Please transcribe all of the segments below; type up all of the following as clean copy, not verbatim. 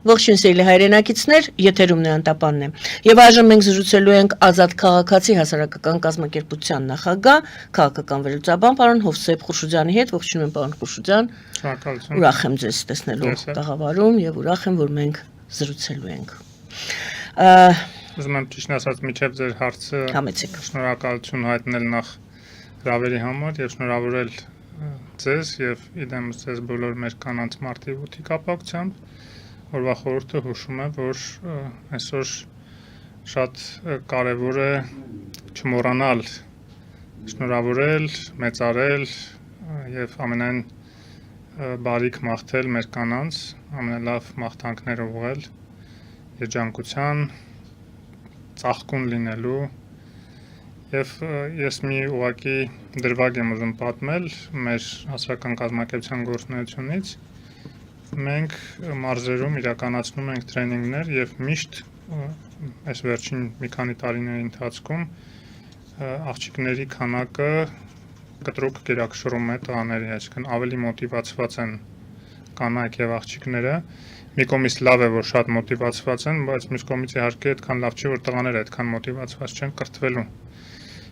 Ողջույն սիրելի հայրենակիցներ, եթերում է Անտապանն է։ Եվ այժմ մենք զրուցելու ենք Ազատ քաղաքացի հասարակական կազմակերպության նախագահ, քաղաքական վերլուծաբան պարոն Հովսեփ Խուրշուդյանի հետ։ Ողջունում եմ պարոն Խուրշուդյան։ Շնորհակալություն։ Ուրախ եմ ձեզ տեսնելու տաղավարում եւ ուրախ եմ, որ մենք զրուցելու ենք։ Ուզում եմ ճիշտ ասած միջև ձեր հարցը շնորհակալություն հայտնել նախ հրավերի համար եւ շնորհավորել ձեզ եւ իդեմս ձեզ բոլոր մեր կանանց մարտի 8-ի կապակցությամբ օրվա խորհուրդը հուշում է, որ այսօր շատ կարևոր է չմոռանալ շնորհավորել, մեծարել եւ ամենայն բարիք մաղթել մեր կանանց, ամենալավ մաղթանքներ ուղղել երջանկության, ծաղկուն լինելու եւ ես մի ուղղակի դրվագ եմ ուզում պատմել մեր հասարակական կազմակերպության գործունեությունից։ Մենք մարզերում իրականացնում ենք տրեյնինգներ եւ միշտ այս վերջին մի քանի տարիների ընթացքում աղջիկների քանակը կտրուկ գերակշռում է տղաների, այսինքն ավելի մոտիվացված են կանայք եւ աղջիկները։ Մի կողմից լավ է, որ շատ մոտիվացված են, բայց մյուս կողմից իհարկե այդքան լավ չի, որ տղաները այդքան մոտիվացված չեն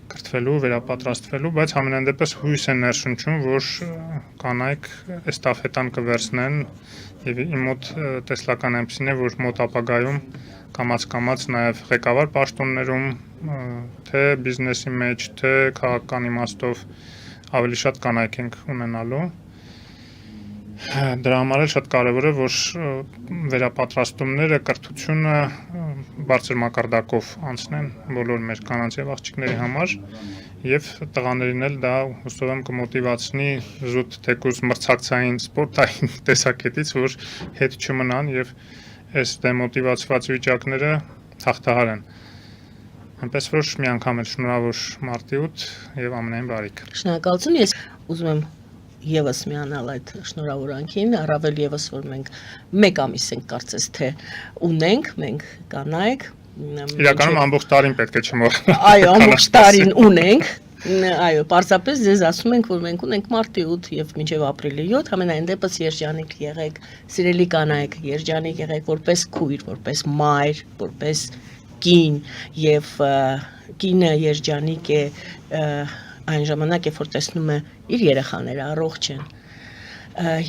կրթվելու, վերապատրաստվելու, բայց համենայն դեպս հույս են ներշնչում, որ կանայք էստաֆետան կվերցնեն եւ իմ մոտ տեսլական այնպեսին է, որ մոտ ապագայում կամաց նաեւ ղեկավար պաշտոններում, թե բիզնեսի մեջ, թե քաղաքական իմաստով ավելի շատ կանայք ենք ունենալու։ Դրա համար էլ շատ կարևոր է, որ վերապատրաստումները, կրթությունը բարձր մակարդակով անցնեն բոլոր մեր կանանց եւ աղջիկների համար եւ տղաներին էլ դա հուսով եմ կմոտիվացնի զուտ թեկուզ մրցակցային սպորտային տեսակետից, որ հետ չմնան եւ այս դեմոտիվացված վիճակները հաղթահարեն։ Այնպես որ մի անգամ էլ շնորհավոր մարտի 8 եւ ամենայն բարիք։ Շնորհակալություն, ես ուզում եմ եւս միանալ այդ շնորհավորանքին, առավել եւս որ մենք մեկ ամիս ենք կարծես թե ունենք, մենք կանայք իրականում ամբողջ տարին պետք է չմոռանալ։ Այո, ամբողջ տարին ունենք։ Այո, պարզապես ձեզ ասում ենք, որ մենք ունենք մարտի 8 եւ մինչեւ ապրիլի 7, ամենայն դեպս երջանիկ եղեք, սիրելի կանայք, երջանիկ եղեք որպես քույր, որպես մայր, որպես կին եւ կինը երջանիկ է այն ժամանակ, երբ որ տեսնում է իր երեխաները առողջ են։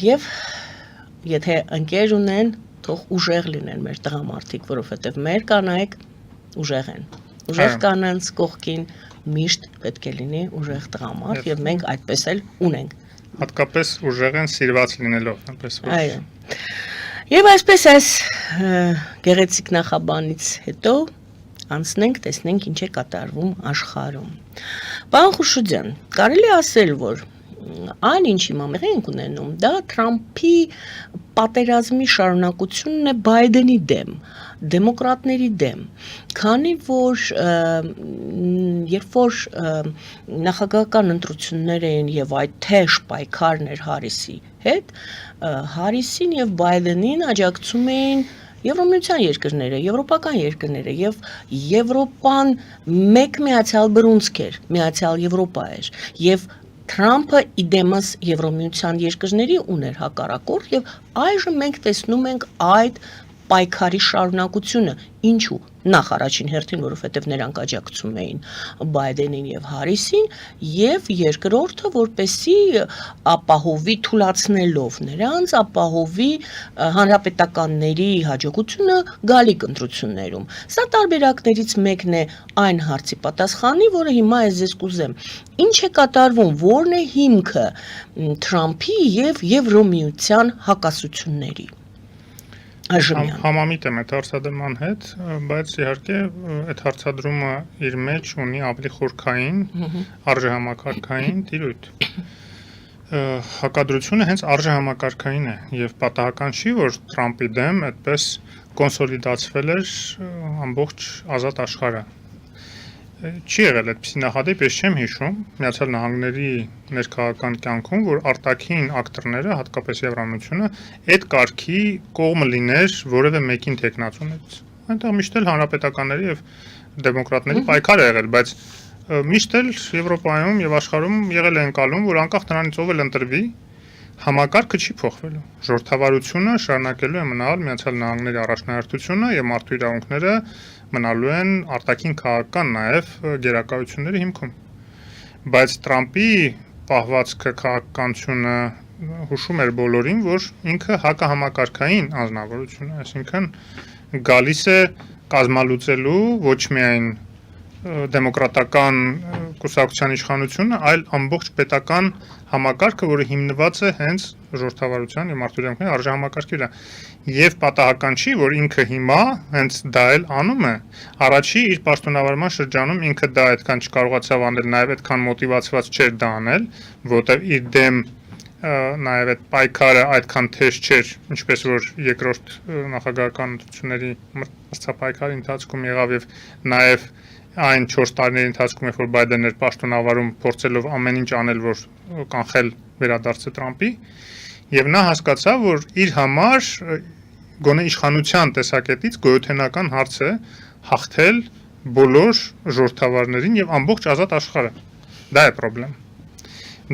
Եվ եթե ընկեր ունեն, թող ուժեղ լինեն մեր տղամարդիկ, որովհետև մեր կանայք ուժեղ են։ Ուժեղ կանանց կողքին միշտ պետք է լինի ուժեղ տղամարդ եւ մենք այդպես էլ ունենք։ Հատկապես ուժեղ են սիրված լինելով, այնպես որ։ Այո։ Եվ այսպես այս գեղեցիկ նախաբանից հետո անցնենք, տեսնենք ինչ է կատարվում աշխարհում։ Պարոն Խուրշուդյան, կարելի ասել, որ այն ինչ հիմա մենք ունենում, դա Թրամփի պատերազմի շարունակությունն է Բայդենի դեմ, դեմոկրատների դեմ, քանի որ երբ որ նախագահական ընտրություններ էին եւ այդ թեժ պայքարն էր Հարիսի հետ, Հարիսին եւ Բայդենին աջակցում էին Եվրոմիության երկրները, եվրոպական երկրները եւ Եվրոպան մեկ միացյալ բռունցք էր, միացյալ Եվրոպա էր եւ Թրամփը իդեմս Եվրոմիության երկրների ուներ հակառակորդ եւ այժմ մենք տեսնում ենք այդ պայքարի շարունակությունը, ինչու նախ առաջին հերթին, որովհետև նրանք աջակցում էին Բայդենին եւ Հարիսին, եւ երկրորդը, որպեսի ապահովի թուլացնելով նրանց, ապահովի հանրապետականների հաջողությունը գալիք ընտրություններում։ Սա տարբերակներից մեկն է այն հարցի պատասխանի, որը հիմա ես կուզեմ։ Ինչ է կատարվում, որն է հիմքը Թրամփի եւ Եվրոմիության հակասությունների։ Համամիտ եմ այդ հարցադրման հետ, բայց իհարկե այդ հարցադրումը իր մեջ ունի ավելի խորքային, արժեհամակարգային տիրույթ։ Հակադրությունը հենց արժեհամակարգային է եւ պատահական չի, որ Թրամփի դեմ այդպես կոնսոլիդացվել էր ամբողջ ազատ աշխարհը։ Չի եղել այդպիսի նախադեպ, ես չեմ հիշում Միացյալ Նահանգների ներքաղաքական կյանքում, որ արտաքին ակտորները, հատկապես Եվրամիությունը, այդ կարգի կողմը լիներ որևէ մեկին թեկնածուներից։ Այնտեղ միշտ էլ հանրապետականների եւ դեմոկրատների պայքար է եղել, բայց միշտ էլ Եվրոպայում եւ աշխարհում եղել է ընկալում, որ անկախ նրանից ով էլ ընտրվի, Համակարգը չի փոխվելու։ Ժողովրդավարությունը շարունակելու է մնալ Միացյալ Նահանգների առաջնահերթությունը եւ մարդու իրավունքները մնալու են արտաքին քաղաքական նաեւ գերակայությունների հիմքում։ Բայց Տրամպի պահվածքը քաղաքականությունը հուշում էր բոլորին, որ ինքը հակահամակարգային անձնավորություն է, այսինքն գալիս է կազմալուծելու ոչ միայն դեմոկրատական կուսակցության իշխանությունը, այլ ամբողջ պետական համակարգը, որը հիմնված է հենց ժողովրդավարության եւ մարդու իրավունքների արժեհամակարգի վրա։ Եվ պատահական չի, որ ինքը հիմա հենց դա էլ անում է։ Առաջի իր պաշտոնավարման շրջանում ինքը դա այդքան չկարողացավ անել, նաեւ այդքան մոտիվացված չէր դա անել, որտեղ իր դեմ նաև այդ պայքարը այդքան թեժ չէր, ինչպես որ երկրորդ նախագահական ընտրությունների մրցապայքարի ընթացքում եղավ եւ նաև այն 4 տարիների ընթացքում, երբ որ Բայդենն էր պաշտոնավարում, փորձելով ամեն ինչ անել, որ կանխել վերադարձը Տրամպի, եւ նա հասկացավ, որ իր համար գոնե իշխանության տեսակետից գոյութենական հարց է հաղթել բոլոր ժողովրդավարներին եւ ամբողջ ազատ աշխարհը։ Դա է խնդրեմ։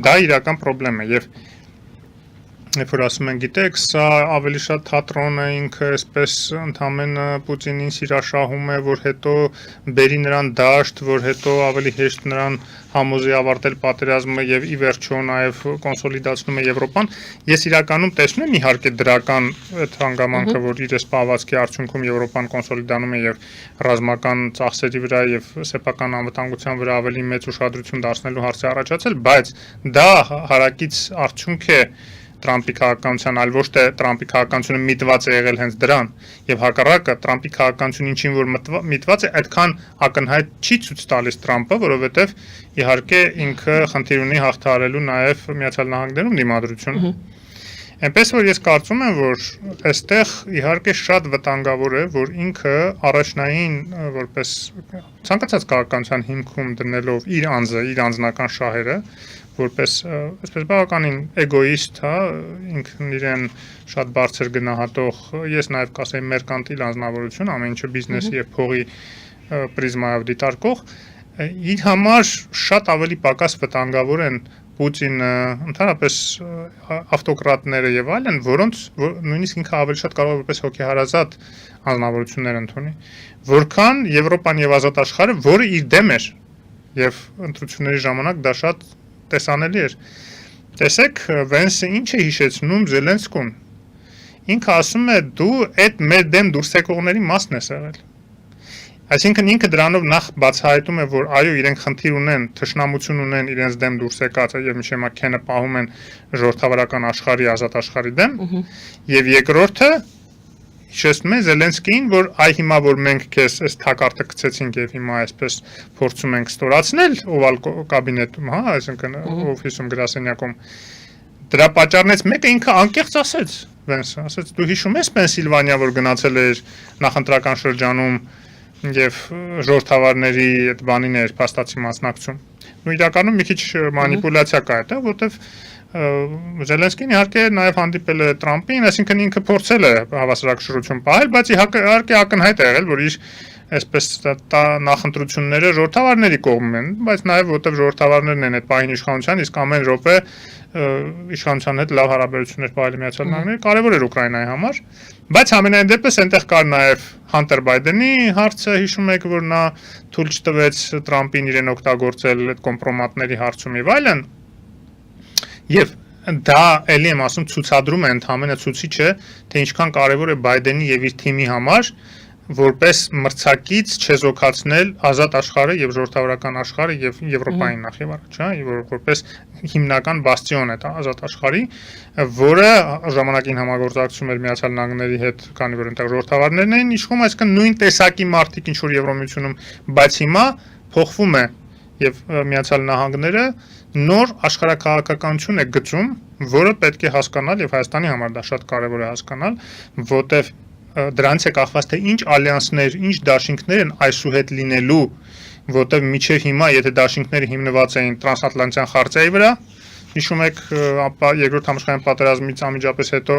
Դա իրական խնդրեմ է եւ երբ որ ասում են, գիտեք, սա ավելի շատ թատրոն է, ինքը այսպես ընդամենը Պուտինին սիրաշահում է, որ հետո բերի նրան դաշտ, որ հետո ավելի հեշտ նրան համոզի ավարտել պատերազմը եւ ի վերջո նաեւ կոնսոլիդացնում է Եվրոպան։ Ես իրականում տեսնում եմ իհարկե դրական այդ հանգամանքը, որ իր սպահվածքի արդյունքում Եվրոպան կոնսոլիդանում է եւ ռազմական ծախսերի վրա եւ սեփական անվտանգության վրա ավելի մեծ ուշադրություն դարձնելու հարց է առաջացել, բայց դա հարակից արդյունք է Տրամպի քաղաքականության, այլ ոչ թե Տրամպի քաղաքականությունը միտված է եղել հենց դրան, եւ հակառակը Տրամպի քաղաքականությունը ինչին որ միտված է, այդքան ակնհայտ չի ցույց տալիս Տրամպը, որովհետեւ իհարկե ինքը խնդիր ունի հաղթահարելու նաեւ Միացյալ Նահանգներում դիմադրությունը։ Այնպես որ ես կարծում եմ, որ այստեղ իհարկե շատ վտանգավոր է, որ ինքը առաջնային որպես ցանկացած քաղաքականության հիմքում դնելով իր անձը, իր անձնական շահերը, որպես այսպես բավականին էգոիստ, հա, ինքն իրեն շատ բարձր գնահատող, ես նաև կասեի մերկանտիլ անձնավորություն, ամեն ինչը բիզնեսի եւ փողի պրիզմայով դիտարկող, իր համար շատ ավելի պակաս վտանգավոր են Պուտինը, ընդհանրապես ավտոկրատները եւ այլն, որոնց նույնիսկ ինքը ավելի շատ կարող է որպես հոգեհարազատ անձնավորություններ ընդունի, որքան Եվրոպան եւ ազատ աշխարհը, որը իր դեմ էր եւ ընտրությունների ժամանակ դա շատ տեսանելի էր։ Տեսեք, Վենսը ինչ է հիշեցնում Զելենսկուն։ Ինքը ասում է դու այդ մեր դեմ դուրս եկողների մասն ես եղել։ Այսինքն ինքը դրանով նախ բացահայտում է, որ այո, իրենք խնդիր ունեն, թշնամություն ունեն իրենց դեմ դուրս եկած եւ միշտ մաքենը պահում են ժողովրդավարական աշխարհի, ազատ աշխարհի դեմ, եւ երկրորդը հիշեցնում է Զելենսկիին, որ այ հիմա որ մենք քեզ այս թակարդը գցեցինք եւ հիմա այսպես փորձում ենք ստորացնել օվալ կաբինետում, հա, այսինքն օֆիսում գրասենյակում դրա պատճառներից մեկը ինքը անկեղծ ասեց, Վենսը, ասեց դու հիշում ես Պենսիլվանիա, որ գնացել էր նախընտրական շրջանում եւ ժողովրդավարների այդ բանին էր փաստացի մասնակցում։ Ու իրականում մի քիչ մանիպուլյացիա կա դա, որտեվ Զելենսկին իհարկե նաև հանդիպել է Տրամպին, այսինքն ինքը փորձել է հավասարակշռություն պահել, բայց իհարկե ակնհայտ է եղել, որ իր այսպես նախընտրությունները ժողովրդավարների կողմում են, բայց նաև որտեվ ժողովրդավարներն են այդ պահին իշխանության, իսկ ամեն րոպե իշխանության հետ լավ հարաբերություններ պահել Միացյալ Նահանգները կարևոր էր Ուկրաինայի համար, բայց ամենայն դեպս այնտեղ կար նաև Հանտեր Բայդենի հարցը, հիշում եք, որ նա թույլ չտվեց Տրամպին իրեն օգտագործել այդ կոմպրոմատների հարցում եւ այլն։ Եվ դա էլի եմ ասում ցուցադրում է ընդհանրապես ցուցիչ է, թե ինչքան կարևոր է Բայդենի եւ իր թիմի համար որպես մրցակից չեզոքացնել ազատ աշխարհը եւ ժողովրդավարական աշխարհը եւ Եվրոպային նախ եւ առաջ, հա, որպես հիմնական բաստիոն է դա ազատ աշխարհի, որը ժամանակին համագործակցում էր Միացյալ Նահանգների հետ, քանի որ այնտեղ ժողովրդավարներն էին իշխում, այսինքն նույն տեսակի մարդիկ ինչ որ Եվրոմիությունում, բայց հիմա փոխվում է եւ Միացյալ Նահանգները նոր աշխարհակաղակականություն է գծում, որը պետք է հասկանալ եւ Հայաստանի համար դա շատ կարեւոր է հասկանալ, որտեւ դրանից է կախված թե ինչ ալյանսներ, ինչ դաշինքներ են այսուհետ լինելու, որտեղ միջև հիմա եթե դաշինքները հիմնված էին տրանսատլանտյան խարտիայի վրա, հիշում եք, երկրորդ համաշխարհային պատերազմից անմիջապես հետո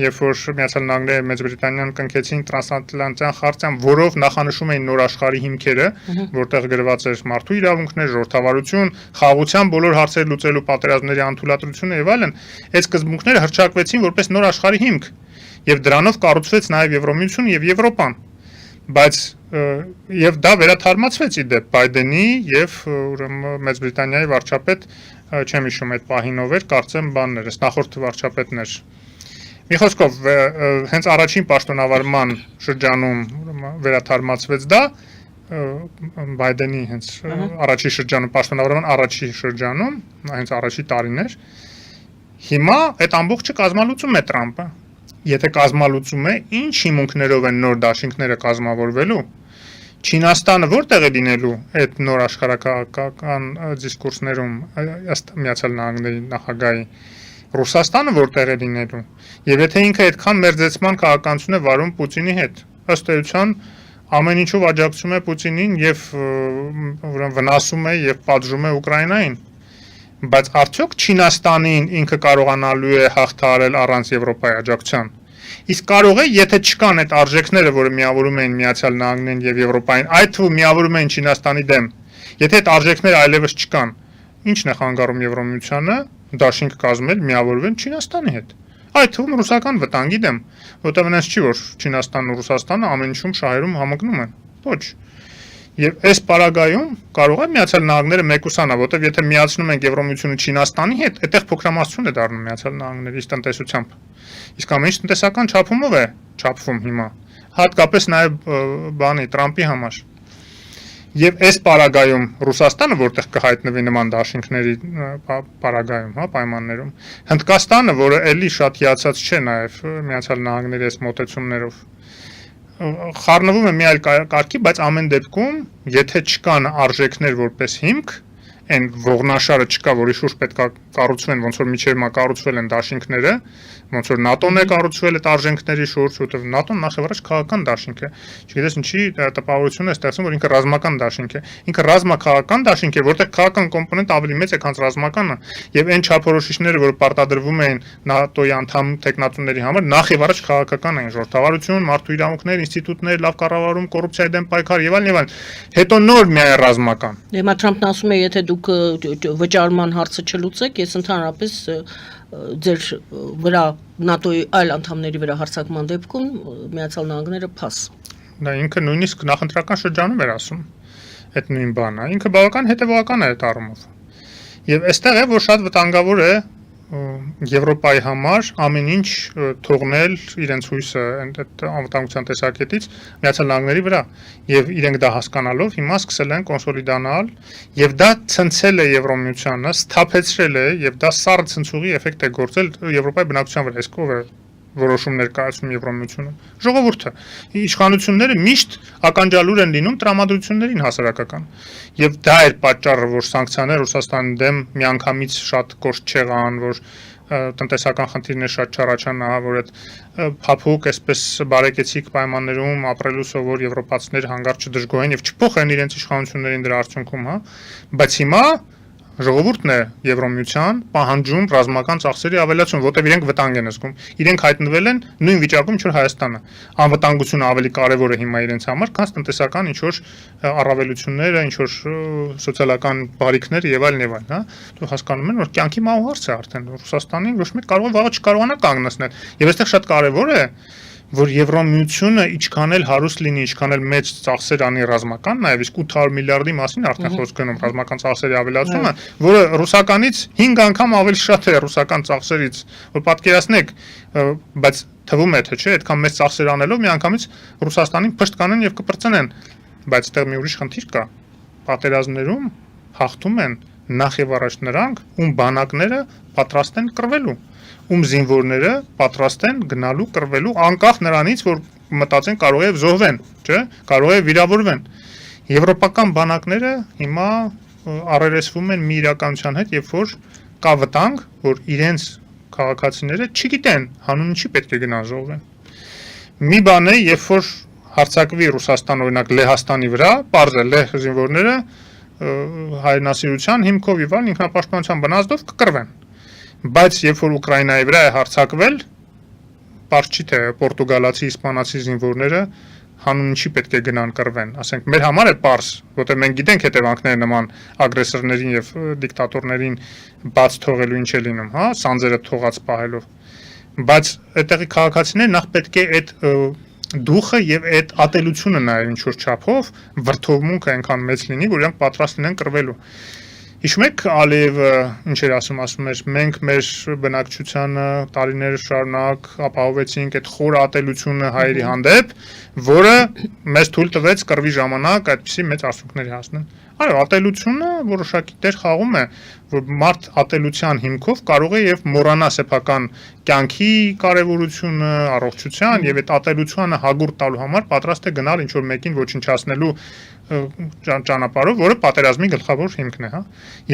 երբ որ Միացյալ Նահանգները Մեծ Բրիտանիան կնքեցին տրանսատլանտյան խարտիան, որով նախանշում էին նոր աշխարհի հիմքերը, որտեղ գրված էր մարդու իրավունքներ, ժողովրդավարություն, խաղաղության բոլոր հարցերը լուծելու պատերազմների անթույլատրությունը եւ այլն, այդ սկզբունքները հռչակվեցին որպես նոր աշխարհի հիմք, եւ դրանով կառուցվեց նաեւ Եվրոմիությունը եւ Եվրոպան։ Բայց եւ դա վերաթարմացվեց իդեպ Բայդենի եւ ուրեմն Մեծ Բրիտանիայի վարչապետ, չեմ հիշում այդ պահին ով էր, կարծեմ բաններ, նախորդ վարչապետն էր։ Մի խոսքով, հենց առաջին պաշտոնավարման շրջանում վերաթարմացվեց դա, Բայդենի հենց առաջի շրջանում, պաշտոնավարման առաջի շրջանում, հենց առաջի տարին էր։ Հիմա այդ ամբողջը կազմալուծում է Տրամպը։ Եթե կազմալուծում է, ինչ հիմունքներով են նոր դաշինքները կազմավորվելու, Չինաստանը որտեղ է լինելու այդ նոր աշխարհակաղակական դիսկուրսներում ըստ Միացյալ Նահանգների նախագահի, Ռուսաստանը որտեղ է լինելու, եւ եթե ինքը այդքան մերձեցման քաղաքականություն է վարում Պուտինի հետ, ըստ էության ամեն ինչով աջակցում է Պուտինին եւ ուրեմն վնասում է եւ պատժում է Ուկրաինային, բայց արդյոք Չինաստանին ինքը կարողանալու է հաղթահարել առանց Եվրոպայի աջակցության։ Իսկ կարող է, եթե չկան այդ արժեքները, որը միավորում են Միացյալ Նահանգներին եւ Եվրոպային, այդ թվում միավորում են Չինաստանի դեմ, եթե այդ արժեքները այլևս չկան, ի՞նչն է խանգարում Եվրոմիությանը դաշինք կազմել, միավորվել Չինաստանի հետ։ Այդ թվում ռուսական վտանգի դեմ, որտեղ այնպես չի, որ Չինաստանն ու Ռուսաստանը ամեն ինչում շահերում համընկնում են։ Ոչ։ Եվ այս պարագայում կարող է Միացյալ Նահանգները մեկուսանա, որտեղ եթե միացնում ենք Եվրոմիությունը Չինաստանի հետ, այդտեղ փոքրամասնություն է դառնում Միացյալ Նահանգների տնտեսությամբ։ Իսկ ամեն ինչ տնտեսական չափումով է չափվում հիմա, հատկապես նաև բանի Տրամպի համար։ Եվ այս պարագայում Ռուսաստանը որտեղ կհայտնվի նման դաշինքների պարագայում, պայմաններում, Հնդկաստանը, որը էլի շատ հիացած չէ նաև Միացյալ Նահանգների այս մոտեցումներով, խառնվում է մի այլ կարգի, բայց ամեն դեպքում, եթե չկան արժեքներ որպես հիմք, այն ողնաշարը չկա, որի շուրջ պետք է կառուցվեն, ոնց որ միջև մա կառուցվել են դաշինքները, ոնց որ ՆԱՏՕ-ն է կառուցվել այդ արժեքների շուրջ, որտեղ ՆԱՏՕ-ն նախևառաջ քաղաքական դաշինք է։ Չգիտես ինչի տպավորություն է ստեղծում, որ ինքը ռազմական դաշինք է։ Ինքը ռազմաքաղաքական դաշինք է, որտեղ քաղաքական կոմպոնենտ ավելի մեծ է, քան ռազմականը, եւ այն չափորոշիչները, որ պարտադրվում են ՆԱՏՕ-ի անդամ տեխնատուների համար, նախևառաջ քաղաքական են, ժողովրդավարություն, մարդու իրավունքներ, ինստիտուտներ, լավ կառավարում, կոռուպցիայի դեմ պայքար եւ այլն։ Հետո նոր միայն ռազմական։ Հիմա Թրամփն ասում է, եթե դուք վճարման հարցը չլուծեք, ես ընդհանրապես ձեր վրա ՆԱՏՕ-ի այլ անդամների վրա հարձակման դեպքում Միացյալ Նահանգները փաս։ Դա ինքը նույնիսկ նախընտրական շրջանում էր ասում այդ նույն բանը։ Ինքը բավական հետևողական է այդ առումով։ Եվ այստեղ է, որ շատ վտանգավոր է Եվրոպայի համար ամեն ինչ թողնել իրենց հույսը այդ անվտանգության տեսակետից Միացյալ Նահանգների վրա եւ իրենք դա հասկանալով հիմա սկսել են կոնսոլիդանալ եւ դա ցնցել է Եվրոմիությանը, սթափեցրել է եւ դա սառը ցնցուղի էֆեկտ է գործել Եվրոպայի բնակչության վրա, իսկ ով է որոշումներ կայացնում Եվրոմիությունը։ Ժողովուրդը, իշխանությունները միշտ ականջալուր են լինում տրամադրություններին հասարակական։ Եվ դա էր պատճառը, որ սանկցիաները Ռուսաստանի դեմ միանգամից շատ կոշտ չեղան, որ տնտեսական խնդիրներ շատ չառաջանա, որ այդ փափուկ, այսպես բարեկեցիկ պայմաններում ապրելու սովոր եվրոպացիներ հանգարց չդժգոհեն եւ չփոխեն իրենց իշխանություններին դրա արդյունքում, բայց հիմա ժողովուրդն է Եվրոմիության պահանջում ռազմական ծախսերի ավելացում, որտեղ իրենք վտանգ են զգում։ Իրենք հայտնվել են նույն վիճակում, ինչ որ Հայաստանը։ Անվտանգությունը ավելի կարևոր է հիմա իրենց համար, քան տնտեսական ինչ որ առավելությունները, ինչ որ սոցիալական բարիքները եւ այլն եւ այլն, հա։ Դու հասկանում ես, որ կյանքի մահու հարց է արդեն Ռուսաստանին ոչ մեկ կարող է վաղը չկարողանա կանգնեցնել։ Եվ այստեղ շատ կարևոր է, որ Եվրոմիությունը ինչքան էլ հարուստ լինի, ինչքան էլ մեծ ծախսեր անի ռազմական, նաև իսկ 800 միլիարդի մասին արդեն խոսք գնում ռազմական ծախսերի ավելացումը, որը ռուսականից 5 անգամ ավելի շատ է ռուսական ծախսերից, որ պատկերացնեք, բայց թվում է թե չէ, այդքան մեծ ծախսեր անելով միանգամից Ռուսաստանին փշտ կանեն եւ կպրծնեն, բայց այդտեղ մի ուրիշ խնդիր կա։ Պատերազմներում հաղթում են նախ եւ առաջ նրանք, ում բանակները պատրաստ են կռվելու, ում զինվորները պատրաստ են գնալու կռվելու անկախ նրանից, որ մտածեն կարող է զոհվեն, չէ՞, կարող է վիրավորվեն։ Եվրոպական բանակները հիմա առերեսվում են մի իրականության հետ, երբ որ կա վտանգ, որ իրենց քաղաքացիները չգիտեն հանուն ինչի պետք է գնան զոհվեն։ Մի բան է, երբ որ հարձակվի Ռուսաստան օրինակ Լեհաստանի վրա, պարզ է լեհ զինվորները հայրենասիրության հիմքով եւ այլն ինքնապաշտպանության բնազդով կկռվեն։ Բայց երբ որ Ուկրաինայի վրա է հարձակվել, պարզ չի թե պորտուգալացի, իսպանացի զինվորները հանուն ինչի պետք է գնան կռվեն, ասենք մեր համար է պարզ, որտեղ մենք գիտենք հետևանքները նման ագրեսորներին եւ դիկտատորներին բաց թողելու ինչ է լինում, հա, սանձերը թողած պահելով, բայց այդտեղի քաղաքացիները նախ պետք է այդ դուխը եւ այդ ատելությունը նայեն ինչ որ չափով վրթովմունքը այնքան մեծ լինի, որ իրանք պատրաստ լինեն կռվելու։ Հիշում եք Ալիևը ինչ էր ասում էր մենք մեր բնակչությանը տարիներ շարունակ ապահովեցինք այդ խոր ատելությունը հայերի հանդեպ, որը մեզ թույլ տվեց կռվի ժամանակ այդպիսի մեծ արդյունքների հասնել։ Այո, ատելությունը որոշակի դեր խաղում է, որ մարդ ատելության հիմքով կարող է եւ մոռանա սեփական կյանքի կարեւորությունը, առողջության եւ այդ ատելությանը հագուրտ տալու համար պատրաստ է գնալ ինչ որ մեկին ոչնչացնելու ճանապարհով, որը պատերազմի գլխավոր հիմքն է, հա։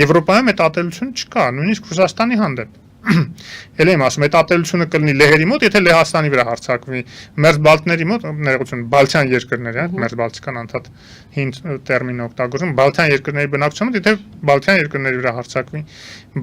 Եվրոպայում այդ ատելությունը չկա, նույնիսկ Ռուսաստանի հանդեպ։ Էլ եմ ասում, այդ ատելությունը կլինի լեհերի մոտ, եթե Լեհաստանի վրա հարձակվի, մերձբալտների մոտ, ներողություն, բալթյան երկրների, մերձբալտիկան անդադ հին տերմին օգտագործում, բալթյան երկրների բնակչության մոտ, եթե բալթյան երկրների վրա հարձակվի,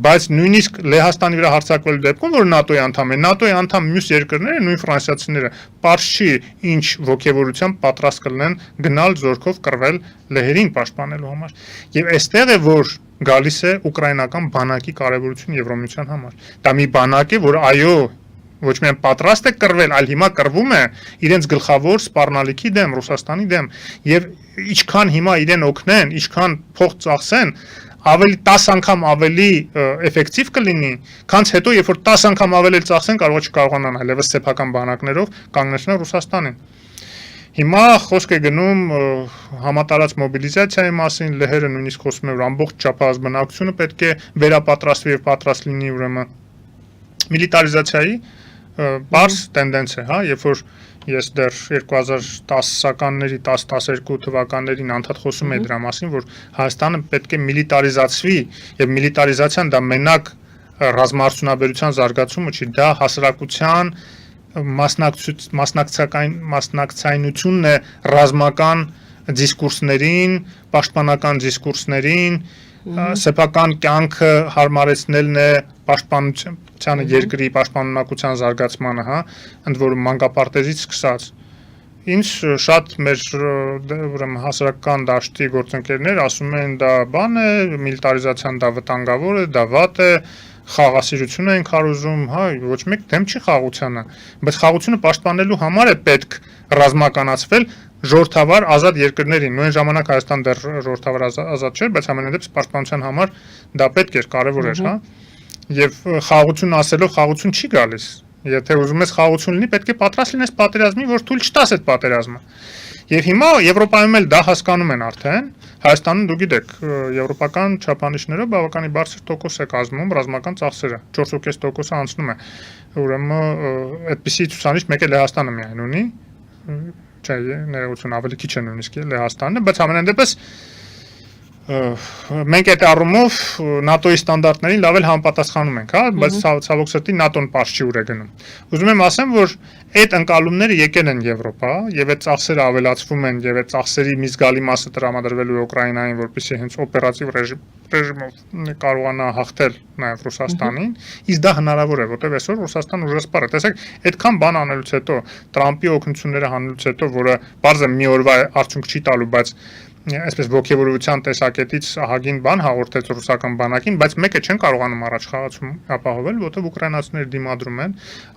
բայց նույնիսկ Լեհաստանի վրա հարձակվելու դեպքում, որ ՆԱՏՕ-ի անդամ է, ՆԱՏՕ-ի անդամ մյուս երկրները, նույն ֆրանսիացիները, պարզ չի ինչ ոգևորությամբ պատրաստ կլինեն գնալ զորքով կռվել լեհերին պաշտպանելու համար։ Եվ այստեղ է որ գալիս է ուկրաինական բանակի կարևորություն Եվրոմիության համար։ Դա մի բանակ է, որ այո, ոչ միայն պատրաստ է կռվել, այլ հիմա կռվում է իրենց գլխավոր սպառնալիքի դեմ, Ռուսաստանի դեմ, եւ ինչքան հիմա իրեն օգնեն, ինչքան փող ծախսեն, ավելի 10 անգամ ավելի էֆեկտիվ կլինի, քան հետո երբ որ 10 անգամ ավելի ծախսեն, կարող չկարողանան այլևս սեփական բանակներով կանգնեցնել Ռուսաստանին։ Հիմա խոսք է գնում համատարած մոբիլիզացիայի մասին, լեհերը նույնիսկ խոսում են, որ ամբողջ չափահաս բնակչությունը պետք է վերապատրաստվի եւ պատրաստ լինի ուրեմն միլիտարիզացիայի բարձ տենդենս է, հա, երբ որ ես դեռ 2010-ականների 10-12 թվականներին անդադ խոսում եմ դրա մասին, որ Հայաստանը պետք է միլիտարիզացվի եւ միլիտարիզացիան դա մենակ ռազմաարդյունաբերության զարգացումը չի, դա հասարակության մասնակցայնությունն է ռազմական դիսկուրսներին, պաշտպանական դիսկուրսներին, սեփական կյանքը հարմարեցնելն է պաշտպանությանը, երկրի պաշտպանունակության զարգացմանը, հա, ընդ որում մանկապարտեզից սկսած։ Ինչ շատ մեր ուրեմն հասարակական դաշտի գործընկերներ ասում են դա բան է, միլիտարիզացիան դա վտանգավոր է, դա վատ է, խաղաղասիրություն ենք հարուզում, հա, ոչ մեկ դեմ չի խաղաղությանը, բայց խաղաղությունը պաշտպանելու համար է պետք ռազմականացվել ժողովրդավար ազատ երկրներին։ Նույն ժամանակ Հայաստան դեռ ժողովրդավար ազատ չէր, բայց ամենայնիվս պաշտպանության համար դա պետք էր, կարևոր էր, հա։ Եվ խաղաղություն ասելով խաղաղություն չի գալիս։ Եթե ուզում ես խաղաղություն լինի, պետք է պատրաստ լինես պատերազմի, որ թույլ չտաս այդ պատերազմը։ Եվ հիմա Եվրոպայում էլ դա հասկանում են արդեն։ Հայաստանում դու գիտեք, եվրոպական չափանիշներով բավականին բարձր տոկոս է կազմում ռազմական ծախսերը, 4.5% անցնում է։ Ուրեմն այդպիսի ցուցանիշ մեկ է Լեհաստանը միայն ունի, չէ, ներողություն, ավելի քիչ է նույնիսկ Լեհաստանը, բայց ամենայն դեպս մենք այդ առումով ՆԱՏՕ-ի ստանդարտներին լավ էլ համապատասխանում ենք, հա, բայց ցավոք սրտի ՆԱՏՕ-ն պարզ չի ուր է գնում։ Ուզում եմ ասեմ, որ այդ ընկալումները եկել են Եվրոպա, եւ այդ ծախսերը ավելացվում են, եւ այդ ծախսերի մի զգալի մասը տրամադրվելու է Ուկրաինային, որպեսզի հենց օպերատիվ ռեժիմով կարողանա հաղթել նաեւ Ռուսաստանին, իսկ դա հնարավոր է, որտեղ այսօր Ռուսաստանը ուժասպառ է։ Տեսեք, այդքան բան անելուց հետո, Տրամպի օգնությունները հանելուց հետո, որը բարձր մի օրվա արդյունք չի տալու, բայց այսպես ոգևորության տեսակետից ահագին բան հաղորդեց ռուսական բանակին, բայց մեկը չեն կարողանում առաջ խաղացում ապահովել, որտեղ ուկրաինացիները դիմադրում են։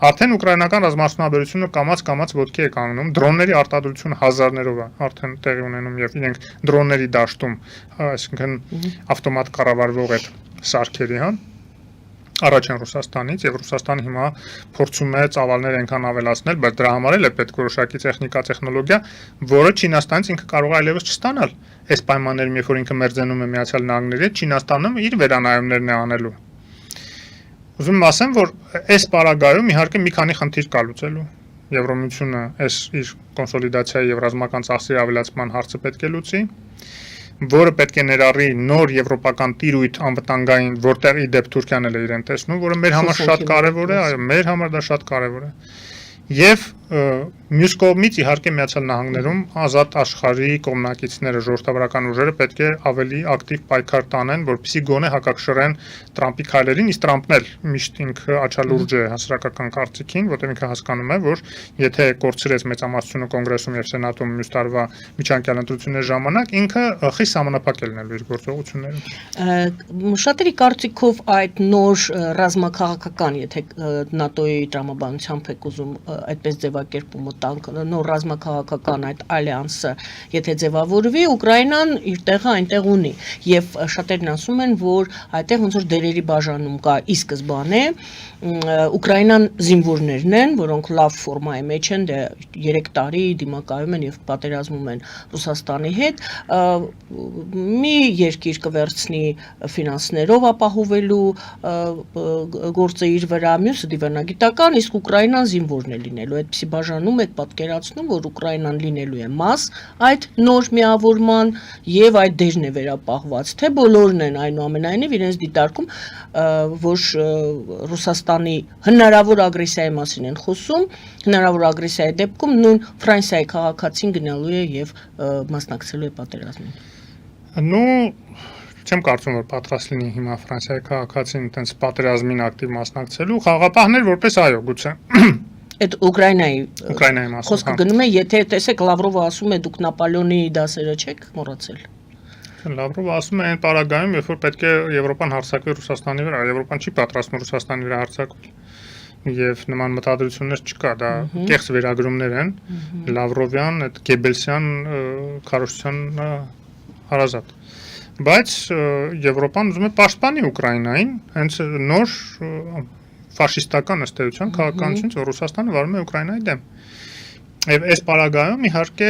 Արդեն ուկրաինական ռազմաարդյունաբերությունը կամաց ոտքի է կանգնում, դրոնների արտադրությունը հազարներով է արդեն տեղի ունենում եւ իրենք դրոնների դաշտում, այսինքն ավտոմատ կառավարվող այդ սարքերի, հա, առաջ են Ռուսաստանից եւ Ռուսաստանը հիմա փորձում է ծավալներ այնքան ավելացնել, բայց դրա համար էլ է պետք որոշակի տեխնիկա, տեխնոլոգիա, որը Չինաստանից ինքը կարող է այլևս չստանալ։ Այս պայմաններում, երբ որ ինքը մերձենում է Միացյալ Նահանգների հետ, Չինաստանը իր վերանայումներն է անելու։ Ուզում եմ ասեմ, որ այս պարագայում իհարկե մի քանի խնդիր կա լուծելու։ Եվրոմիությունը այս իր կոնսոլիդացիայի եւ ռազմական ծախսերի ավելացման հարցը պետք է լուծի, որը պետք է ներառի նոր եվրոպական տիրույթ անվտանգային, որտեղ ի դեպ Թուրքիան էլ է իրեն տեսնում, որը մեր համար շատ կարևոր է, այո, մեր համար դա շատ կարևոր է։ Եվ մյուս կողմից իհարկե Միացյալ Նահանգներում ազատ աշխարհի կողմնակիցները, ժողովրդավարական ուժերը պետք է ավելի ակտիվ պայքար տանեն, որպեսզի գոնե հակակշռեն Տրամպի քայլերին, իսկ Տրամպն էլ միշտ ինքը աչալուրջ է հասարակական կարծիքին, որտեղ ինքը հասկանում է, որ եթե կորցրեց մեծամասնությունը կոնգրեսում եւ սենատում մյուս տարվա միջանկյալ ընտրությունների ժամանակ, ինքը խիստ սահմանափակ է լինելու իր գործողություններում։ Շատերի կարծիքով այդ նոր ռազմաքաղաքական, եթե ՆԱՏՕ-ի տրամաբանությամբ եք ուզում այդպես ձևակերպումը տանք, նոր ռազմաքաղաքական այդ ալյանսը, եթե ձևավորվի, Ուկրաինան իր տեղը այնտեղ ունի եւ շատերն ասում են, որ այդտեղ ոնց որ դերերի բաժանում կա ի սկզբանե Ուկրաինան զինվորներն են, որոնք լավ ֆորմայի մեջ են, 3 տարի դիմակայում են եւ պատերազմում են Ռուսաստանի հետ, մի երկիր կվերցնի ֆինանսներով ապահովելու գործը իր վրա, մյուսը դիվանագիտական, իսկ Ուկրաինան զինվորն է լինելու, այդպիսի բաժանում եք պատկերացնում, որ Ուկրաինան լինելու է մաս այդ նոր միավորման եւ այդ դերն է վերապահված, թե բոլորն են այնուամենայնիվ իրենց դիտարկում, որ Ռուսաստանի հնարավոր ագրեսիայի մասին են խոսում, հնարավոր ագրեսիայի դեպքում նույն Ֆրանսիայի քաղաքացին գնալու է եւ մասնակցելու է պատերազմին։ Չեմ կարծում, որ պատրաստ լինի հիմա Ֆրանսիայի քաղաքացին այդպես պատերազմին ակտիվ մասնակցելու, խաղաղապահներ որպես այո, գուցե։ Այդ Ուկրաինայի մասին խոսքը գնում է, եթե տեսեք Լավրովը ասում է դուք Նապոլեոնի դասերը չեք մոռացել։ Լավրովը ասում է այն պարագայում, երբ որ պետք է Եվրոպան հարձակվի Ռուսաստանի վրա, Եվրոպան չի պատրաստվում Ռուսաստանի վրա հարձակվել։ Եվ նման մտադրություններ չկա, դա կեղծ վերագրումներ են, Լավրովյան, այդ Գեբելսյան քարոզչության հարազատ։ Բայց Եվրոպան ուզում է պաշտպանի Ուկրաինային, հենց նոր ֆաշիստական ըստ էության քաղաքականությունից, որ Ռուսաստանը վարում է Ուկրաինայի դեմ։ Եվ այս պարագայում իհարկե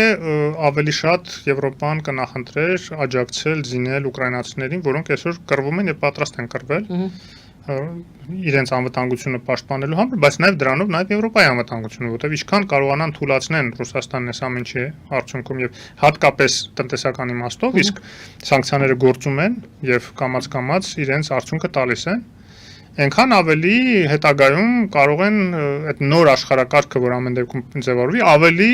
ավելի շատ Եվրոպան կնախընտրեր աջակցել, զինել ուկրաինացիներին, որոնք այսօր կռվում են եւ պատրաստ են կռվել իրենց անվտանգությունը պաշտպանելու համար, բայց նաեւ դրանով նաեւ Եվրոպայի անվտանգությունը, որտեղ ինչքան կարողանան թույլատնեն Ռուսաստանն այս ամեն ինչի արդյունքում եւ հատկապես տնտեսական իմաստով, իսկ սանկցիաները գործում են եւ կամաց-կամաց իրենց արդյունքը տալիս են, այնքան ավելի հետագայում կարող են այդ նոր աշխարհակարգը, որ ամեն դեպքում ձևավորվի, ավելի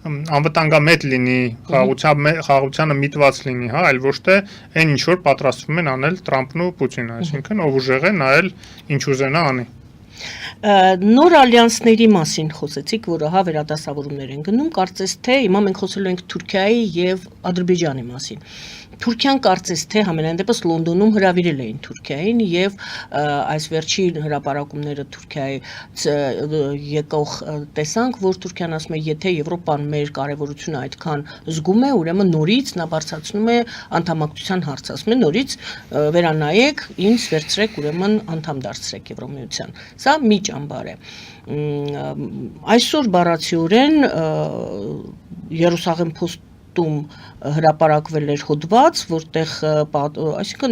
անվտանգամետ լինի, խաղաղությանը միտված լինի, հա, այլ ոչ թե այն ինչ որ պատրաստվում են անել Տրամպն ու Պուտինը, այսինքն ով ուժեղ է նայել ինչ ուզենա անի։ Նոր ալյանսների մասին խոսեցիք, որը հա վերադասավորումներ են գնում, կարծես թե հիմա մենք խոսելու ենք Թուրքիայի եւ Ադրբեջանի մասին։ Թուրքիան կարծես թե համենայն դեպս Լոնդոնում հրավիրել էին Թուրքիային եւ այս վերջին հրապարակումները Թուրքիայից եկող տեսանք, որ Թուրքիան ասում է, եթե Եվրոպան մեր կարևորությունը այդքան զգում է, ուրեմն նորից նա բարձրացնում է անդամակցության հարցը, ասում է նորից վերանայեք, ինձ վերցրեք, ուրեմն անդամ դարձրեք Եվրոմիության։ Սա մի ճամբար է։ Այսօր բառացիորեն Երուսաղեմ Post հրապարակվել էր հոդված, որտեղ այսինքն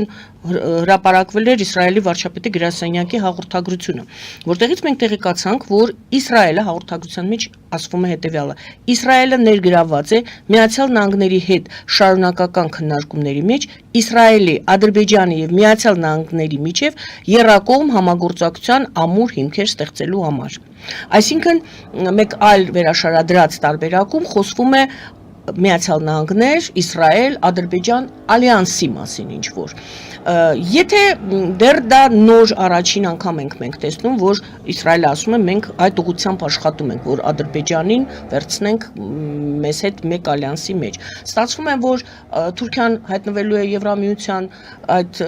հրապարակվել էր Իսրայելի վարչապետի գրասենյակի հաղորդագրությունը, որտեղից մենք տեղեկացանք, որ Իսրայելը հաղորդագրության մեջ ասվում է հետևյալը. Իսրայելը ներգրավված է Միացյալ Նահանգների հետ շարունակական քննարկումների մեջ Իսրայելի, Ադրբեջանի եւ Միացյալ Նահանգների միջև եռակողմ համագործակցության ամուր հիմքեր ստեղծելու համար։ Այսինքն մեկ այլ վերաշարադրած տարբերակում խոսվում է Միացյալ Նահանգներ, Իսրայել, Ադրբեջան ալյանսի մասին ինչ որ։ Եթե դեռ դա նոր առաջին անգամ ենք մենք տեսնում, որ Իսրայելը ասում է մենք այդ ուղղությամբ աշխատում ենք, որ Ադրբեջանին վերցնենք մեզ հետ մեկ ալյանսի մեջ։ Ստացվում է, որ Թուրքիան հայտնվելու է Եվրամիության այդ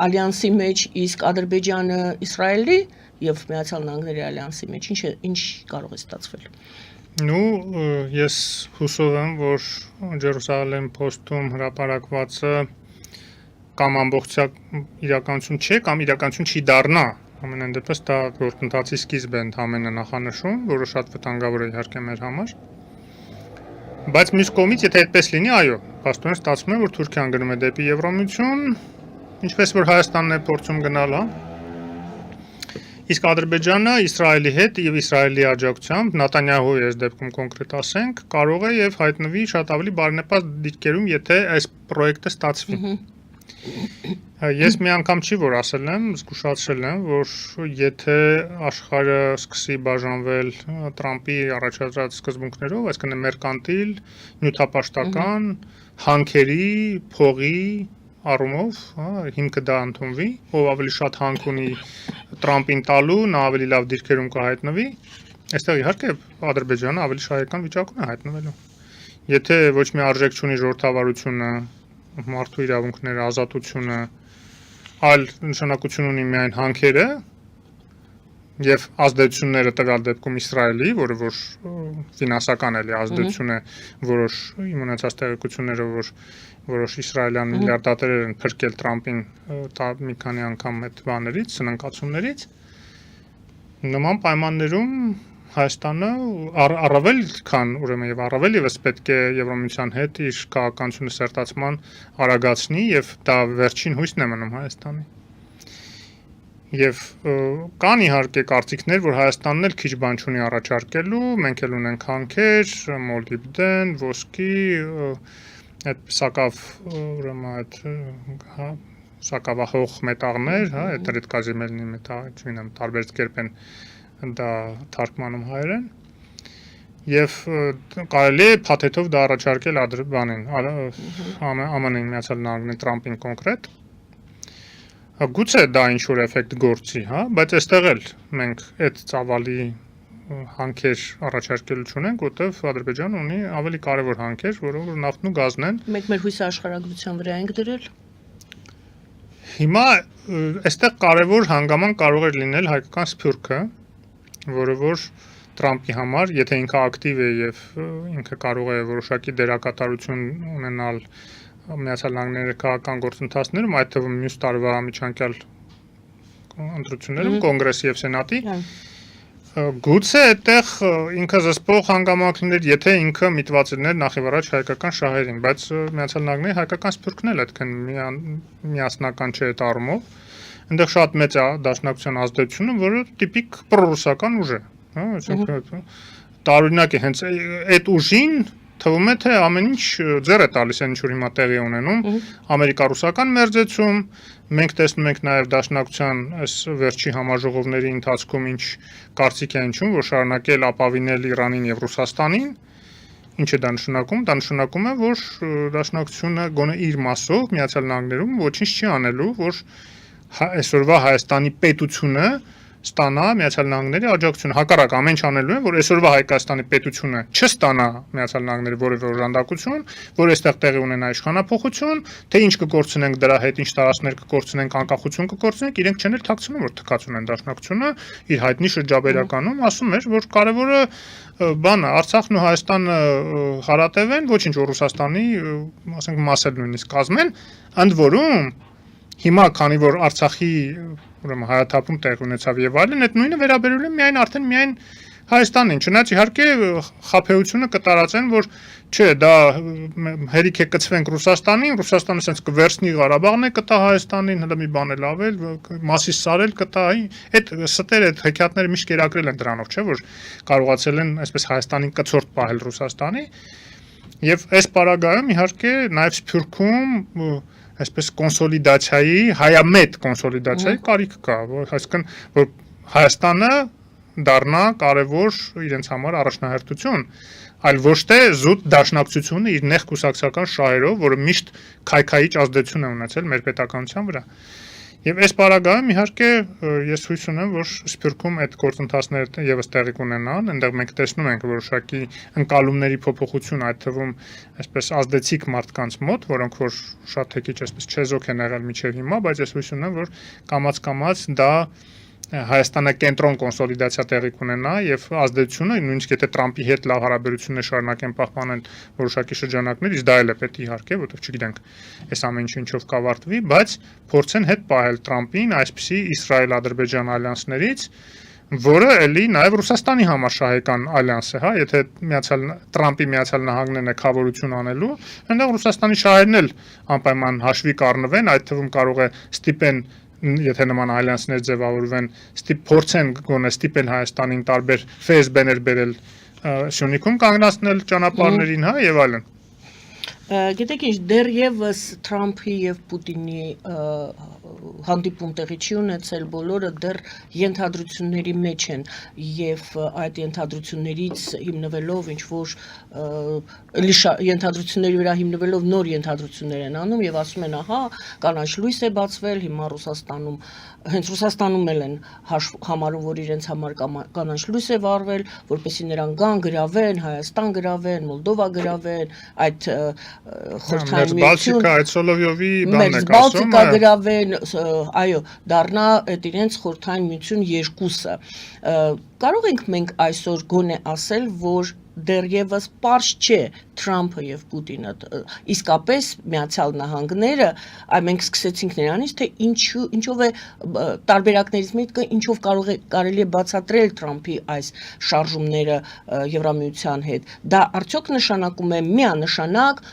ալյանսի մեջ, իսկ Ադրբեջանը Իսրայելի եւ Միացյալ Նահանգների ալյանսի մեջ ինչ կարող է ստացվել։ Ես հուսով եմ, որ Jerusalem Post-ում հրապարակվածը կամ ամբողջական իրականություն չէ, կամ իրականություն չի դառնա։ Ամենայն դեպս դա գործընթացի սկիզբ է ընդհանրապես նախանշում, որը շատ վտանգավոր է իհարկե մեր համար։ Բայց մյուս կողմից, եթե այդպես լինի, այո, փաստորեն ստացվում է, որ Թուրքիան գնում է դեպի Եվրոմիություն, ինչպես որ Հայաստանն է փորձում գնալ, հա։ Իսկ Ադրբեջանը Իսրայելի հետ եւ Իսրայելի աջակցությամբ Նետանյահուի այս դեպքում կոնկրետ ասենք, կարող է եւ հայտնվի շատ ավելի բարենպաստ դիրքերում, եթե այս պրոյեկտը ստացվի։ Ես մի անգամ չի որ ասել եմ, զգուշացրել եմ, որ եթե աշխարհը սկսի բաժանվել Տրամպի առաջադրած սկզբունքներով, այսինքն մերկանտիլ, նյութապաշտական, հանքերի, փողի առումով, հիմքը դա ընդունվի, ով ավելի շատ հանք ունի Տրամպին տալու, նա ավելի լավ դիրքերում կհայտնվի, այստեղ իհարկե Ադրբեջանը ավելի շահեկան վիճակում է հայտնվելու։ Եթե ոչ մի արժեք չունի ժողովրդավարությունը, մարդու իրավունքները, ազատությունը, այլ նշանակություն ունի միայն հանքերը եւ ազդեցությունները տվյալ դեպքում Իսրայելի, որը որ ֆինանսական էլի ազդեցություն է որոշ իմունացած տեղեկություններով, որ որոշ իսրայելյան միլիարդատերեր են փրկել Տրամպին մի քանի անգամ այդ բաներից, սնանկացումներից, նման պայմաններում Հայաստանը առավել քան ուրեմն եւ առավել եւս պետք է Եվրոմիության հետ իր քաղաքականությունը սերտացման արագացնի եւ դա վերջին հույսն է մնում Հայաստանի։ Եվ կան իհարկե կարծիքներ, որ Հայաստանն էլ քիչ բան չունի առաջարկելու, մենք էլ ունենք հանքեր, մոլիբդեն, ոսկի, այդ սակավ ուրեմն այդ սակավահող մետաղներ, հա, այդ ռեդկազիմելնի մետաղ, չունեմ տարբեր կերպ են դա թարգմանում հայերեն եւ կարելի է փաթեթով դա առաջարկել Ադրբեջանին, ԱՄՆ-ին Միացյալ Նահանգներին Տրամպին կոնկրետ։ Գուցե դա ինչ-որ էֆեկտ գործի, հա, բայց այստեղ էլ մենք այդ ծավալի հանքեր առաջարկելու չունենք, որտեղ Ադրբեջանը ունի ավելի կարևոր հանքեր, որոնք նավթն ու գազն են։ Մենք մեր հույսը աշխարհագրության վրա ենք դրել։ Հիմա այստեղ կարևոր հանգաման կարող է լինել հայկական սփյուռքը, որը որ Տրամպի համար, եթե ինքը ակտիվ է եւ ինքը կարող է որոշակի դերակատարություն ունենալ Միացյալ Նահանգների քաղաքական գործընթացներում, այդ թվում մյուս տարվա միջանկյալ ընտրություններում կոնգրեսի եւ սենատի, գուցե այդտեղ ինքը զսպող հանգամանքներ, եթե ինքը միտված լիներ նախ եւ առաջ հայկական շահերին, բայց Միացյալ Նահանգների հայկական սփյուռքն էլ այդքան միասնական չէ այդ առումով, այնտեղ շատ մեծ է դաշնակցության ազդեցությունը, որը տիպիկ պրոռուսական ուժ է, հա, այսինքն տարօրինակ է հենց այդ ուժին թվում է թե ամեն ինչ ձեռ է տալիս այն ինչ որ հիմա տեղի ունենում ամերիկա-ռուսական մերձեցում, մենք տեսնում ենք նաև դաշնակցության այս վերջի համաժողովների ընթացքում ինչ կարծիք է հնչում, որ շարունակել ապավինել Իրանին եւ Ռուսաստանին, ինչ է դա նշանակում, դա նշանակում է, որ դաշնակցությունը գոնե իր մասով Միացյալ Նահանգներում ոչինչ չի անելու, որ այսօրվա Հայաստանի պետությունը ստանա Միացյալ Նահանգների աջակցությունը, հակառակ ամեն ինչ անելու են, որ այսօրվա Հայկաստանի պետությունը չստանա Միացյալ Նահանգների որևէ օժանդակություն, որ այստեղ տեղի ունենա իշխանափոխություն, թե ինչ կգործնենք դրա հետ, ինչ տարածքներ կգործնենք, անկախություն կգործնենք, իրենք չեն էլ թաքցնում, որ թքած ունեն դաշնակցությունը, իր հայտնի շրջաբերականում ասում էր, որ կարևորը բանը Արցախն ու Հայաստանը հարատև են, ոչինչ որ Ռուսաստանի, ասենք, մասեր նույնիսկ կազմեն, ընդ որում հիմա քանի որ Արցախի ուրեմն հայաթափում տեղ ունեցավ եւ այլն, այդ նույնը վերաբերում է միայն Հայաստանին, չնայած իհարկե խաբեությունը կտարածեն, որ չէ, դա հերիք է կծվենք Ռուսաստանին, Ռուսաստանը sense կվերցնի Ղարաբաղն է կտա Հայաստանին, հələ մի բան էլ ավել, մասից սարել կտա, այդ ստերը, այդ հեքիաթները միշտ կերակրել են դրանով, չէ, որ կարողացել են այսպես Հայաստանին կցորդ պահել Ռուսաստանի, եւ այս պարագայում իհարկե նաեւ Սփյուռքում այսպես կոնսոլիդացիայի, հայամետ կոնսոլիդացիայի կարիք կա, այսինքն որ Հայաստանը դառնա կարևոր իրենց համար առաջնահերթություն, այլ ոչ թե զուտ դաշնակցությունը իր նեղ կուսակցական շահերով, որը միշտ քայքայիչ ազդեցություն է ունեցել մեր պետականության վրա։ Եվ այս պարագայում իհարկե ես հույս ունեմ, որ Սփյուռքում այդ գործընթացները եւս տեղի կունենան, այնտեղ մենք տեսնում ենք որոշակի ընկալումների փոփոխություն, այդ թվում այսպես ազդեցիկ մարդկանց մոտ, որոնք որ շատ թե քիչ այսպես չեզոք են եղել միջև հիմա, բայց ես հույս ունեմ, որ կամաց-կամաց դա Հայաստանը կենտրոն կոնսոլիդացիա տեղի կունենա եւ ազդեցությունը նույնիսկ եթե Տրամպի հետ լավ հարաբերություններ շարունակեն պահպանել որոշակի շրջանակներ, իսկ դա էլ է պետք իհարկե, որովհետեւ չգիտենք այս ամեն ինչը ինչով կավարտվի, բայց փորձեն հետ պահել Տրամպին այսպիսի Իսրայել-Ադրբեջան ալյանսներից, որը էլի նաեւ Ռուսաստանի համար շահեկան ալյանս է, հա, եթե Տրամպի Միացյալ Նահանգներն է խավորություն անելու, այնտեղ Ռուսաստանի շահերն էլ անպայման հաշվի կառնվեն, այդ թվում կարող է ստիպեն եթե նման ալյանսներ ձևավորվեն, փորձեն գոնե ստիպել Հայաստանին տարբեր FSB-ներ բերել Սյունիքում կանգնացնել ճանապարհներին, հա, եւ այլն։ Գիտեք ինչ, դեռևս Թրամփի եւ Պուտինի հանդիպում տեղի չի ունեցել, բոլորը դեռ ենթադրությունների մեջ են եւ այդ ենթադրություններից հիմնվելով ինչ որ ենթադրությունների վրա հիմնվելով նոր ենթադրություններ են անում եւ ասում են, ահա, կանաչ լույս է բացվել, հիմա Ռուսաստանում հենց Ռուսաստանում են համարում, որ իրենց համար կանաչ լույս է վառվել, որպեսզի նրանք գան գրավեն, Հայաստան գրավեն, Մոլդովա գրավեն, այդ խորհրդային Բալտիկա, այդ Սոլովյովի բանն է ասում, Բալտիկա գրավեն, այո, դառնա այդ իրենց խորհրդային միություն երկուսը։ Կարող ենք մենք այսօր գոնե ասել, որ դեռևս պարզ չէ Թրամփը եւ Պուտինը իսկապես Միացյալ Նահանգները, այ մենք սկսեցինք նրանից, թե ինչով է տարբերակներից մեկը ինչով կարելի է բացատրել Թրամփի այս շարժումները Եվրամիության հետ։ Դա արդյոք նշանակում է միանշանակ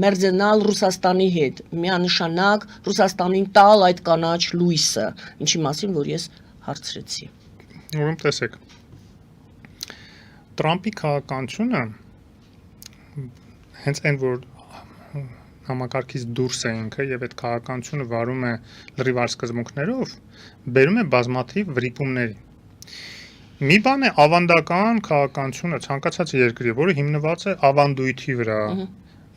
մերձենալ Ռուսաստանի հետ, միանշանակ Ռուսաստանին տալ այդ կանաչ լույսը, ինչի մասին որ ես հարցրեցի։ Ուրեմն տեսեք, Թրամփի քաղաքականությունը հենց այն որ համակարգից դուրս է ինքը եւ այդ քաղաքականությունը վարում է լրիվ այլ սկզբունքներով, բերում է բազմաթիվ վրիպումների։ Մի բան է ավանդական քաղաքականությունը ցանկացած երկրի, որը հիմնված է ավանդույթի վրա։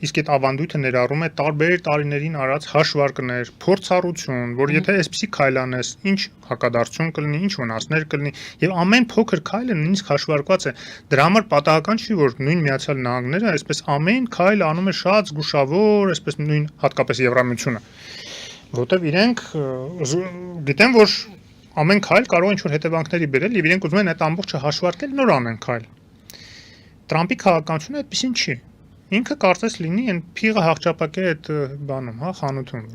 Իսկ այդ ավանդույթը ներառում է տարբեր տարիներին արած հաշվարկներ, փորձառություն, որ եթե այսպիսի քայլ անես, ինչ հակադարձություն կլինի, ինչ վնասներ կլինի, եւ ամեն փոքր քայլը նույնիսկ հաշվարկված է։ Դրա համար պատահական չի, որ նույն Միացյալ Նահանգները այսպես ամեն քայլ անում է շատ զգուշավոր, այսպես նույն հատկապես Եվրամիությունը, որտեղ իրենք գիտեն, որ ամեն քայլ կարող է ինչ-որ հետևանքների բերել եւ իրենք ուզում են այդ ամբողջը հաշվարկել նոր ամեն քայլ։ Թրամփի քաղաքականությունը այդպեսին չի։ Ինքը կարծես լինի այն փիղը հաղճապակի այդ բանում, հա, խանութում,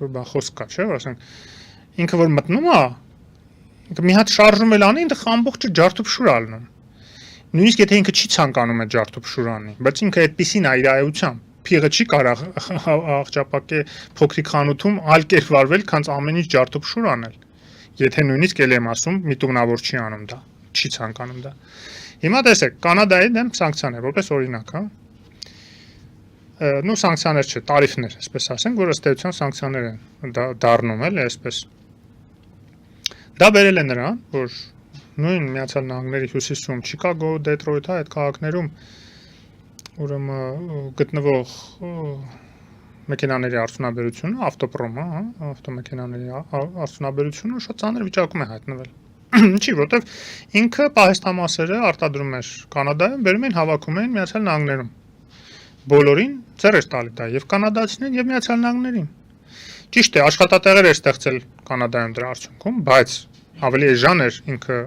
որ խոսք կա, չէ՞, ասենք ինքը որ մտնում է, ինքը մի հատ շարժում էլ անի, ինքը ամբողջը ջարդուփշուր ալնում։ Նույնիսկ եթե ինքը չի ցանկանում այդ ջարդուփշուր անի, բայց ինքը այդպեսին է իր այությամբ, փիղը չի կարող հաղճապակի փոքրիկ խանութում այլ կերպ վարվել, քան ամեն ինչ ջարդուփշուր անել։ Եթե նույնիսկ էլ եմ ասում, միտումնավոր չի անում դա, չի ցանկանում դա։ Հիմա տեսեք, Կանադայի դեմ սանկցիաներ, որպես օրինակ, հա։ Նու սանկցիաներ չէ, տարիֆներ, այսպես ասենք, որ ըստ էության սանկցիաներ են դառնում, էլի, այսպես։ Դա բերել է նրան, որ նույն Միացյալ Նահանգների հյուսիսում, Չիկագո, Դեթրոյթ, այդ քաղաքներում ուրեմն գտնվող մեքենաների արդյունաբերությունը, ավտոպրոմը, հա, ավտոմեքենաների արդյունաբերությունը շատ ծանր վիճակում է հայտնվել։ Ինչի, որտեղ ինքը պահեստամասերը արտադրում էր Կանադայում, բերում են հավաքում են Միացյալ Նահանգներում։ Բոլորին ծեր էր տալի դա եւ կանադացիներին եւ Միացյալ Նահանգներին։ Ճիշտ է, աշխատատեղեր էր ստեղծել Կանադայում դրա արդյունքում, բայց ավելի էժան էր ինքը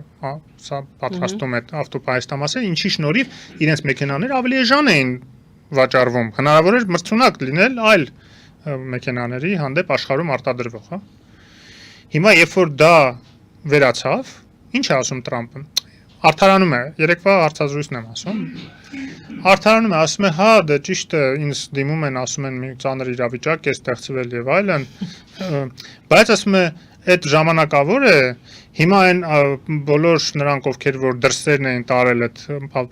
սա պատրաստում է ավտոպահեստամասը, ինչի շնորհիվ իրենց մեքենաները ավելի էժան էին վաճառվում։ Հնարավոր էր մրցունակ լինել այլ մեքենաների հանդեպ աշխարհում արտադրվող, հա։ Հիմա երբ որ դա վերացավ, ինչ է ասում Թրամփը։ Արդարանում է, երեկվա հարցազրույցն եմ ասում։ Արդարանում է, ասում է, հա, դա ճիշտ է, ինձ դիմում են, ասում են մի ծանր իրավիճակ է ստեղծվել եւ այլն, բայց ասում է, այդ ժամանակավոր է, հիմա այն բոլոր նրանք, ովքեր որ դրսերն էին տարել այդ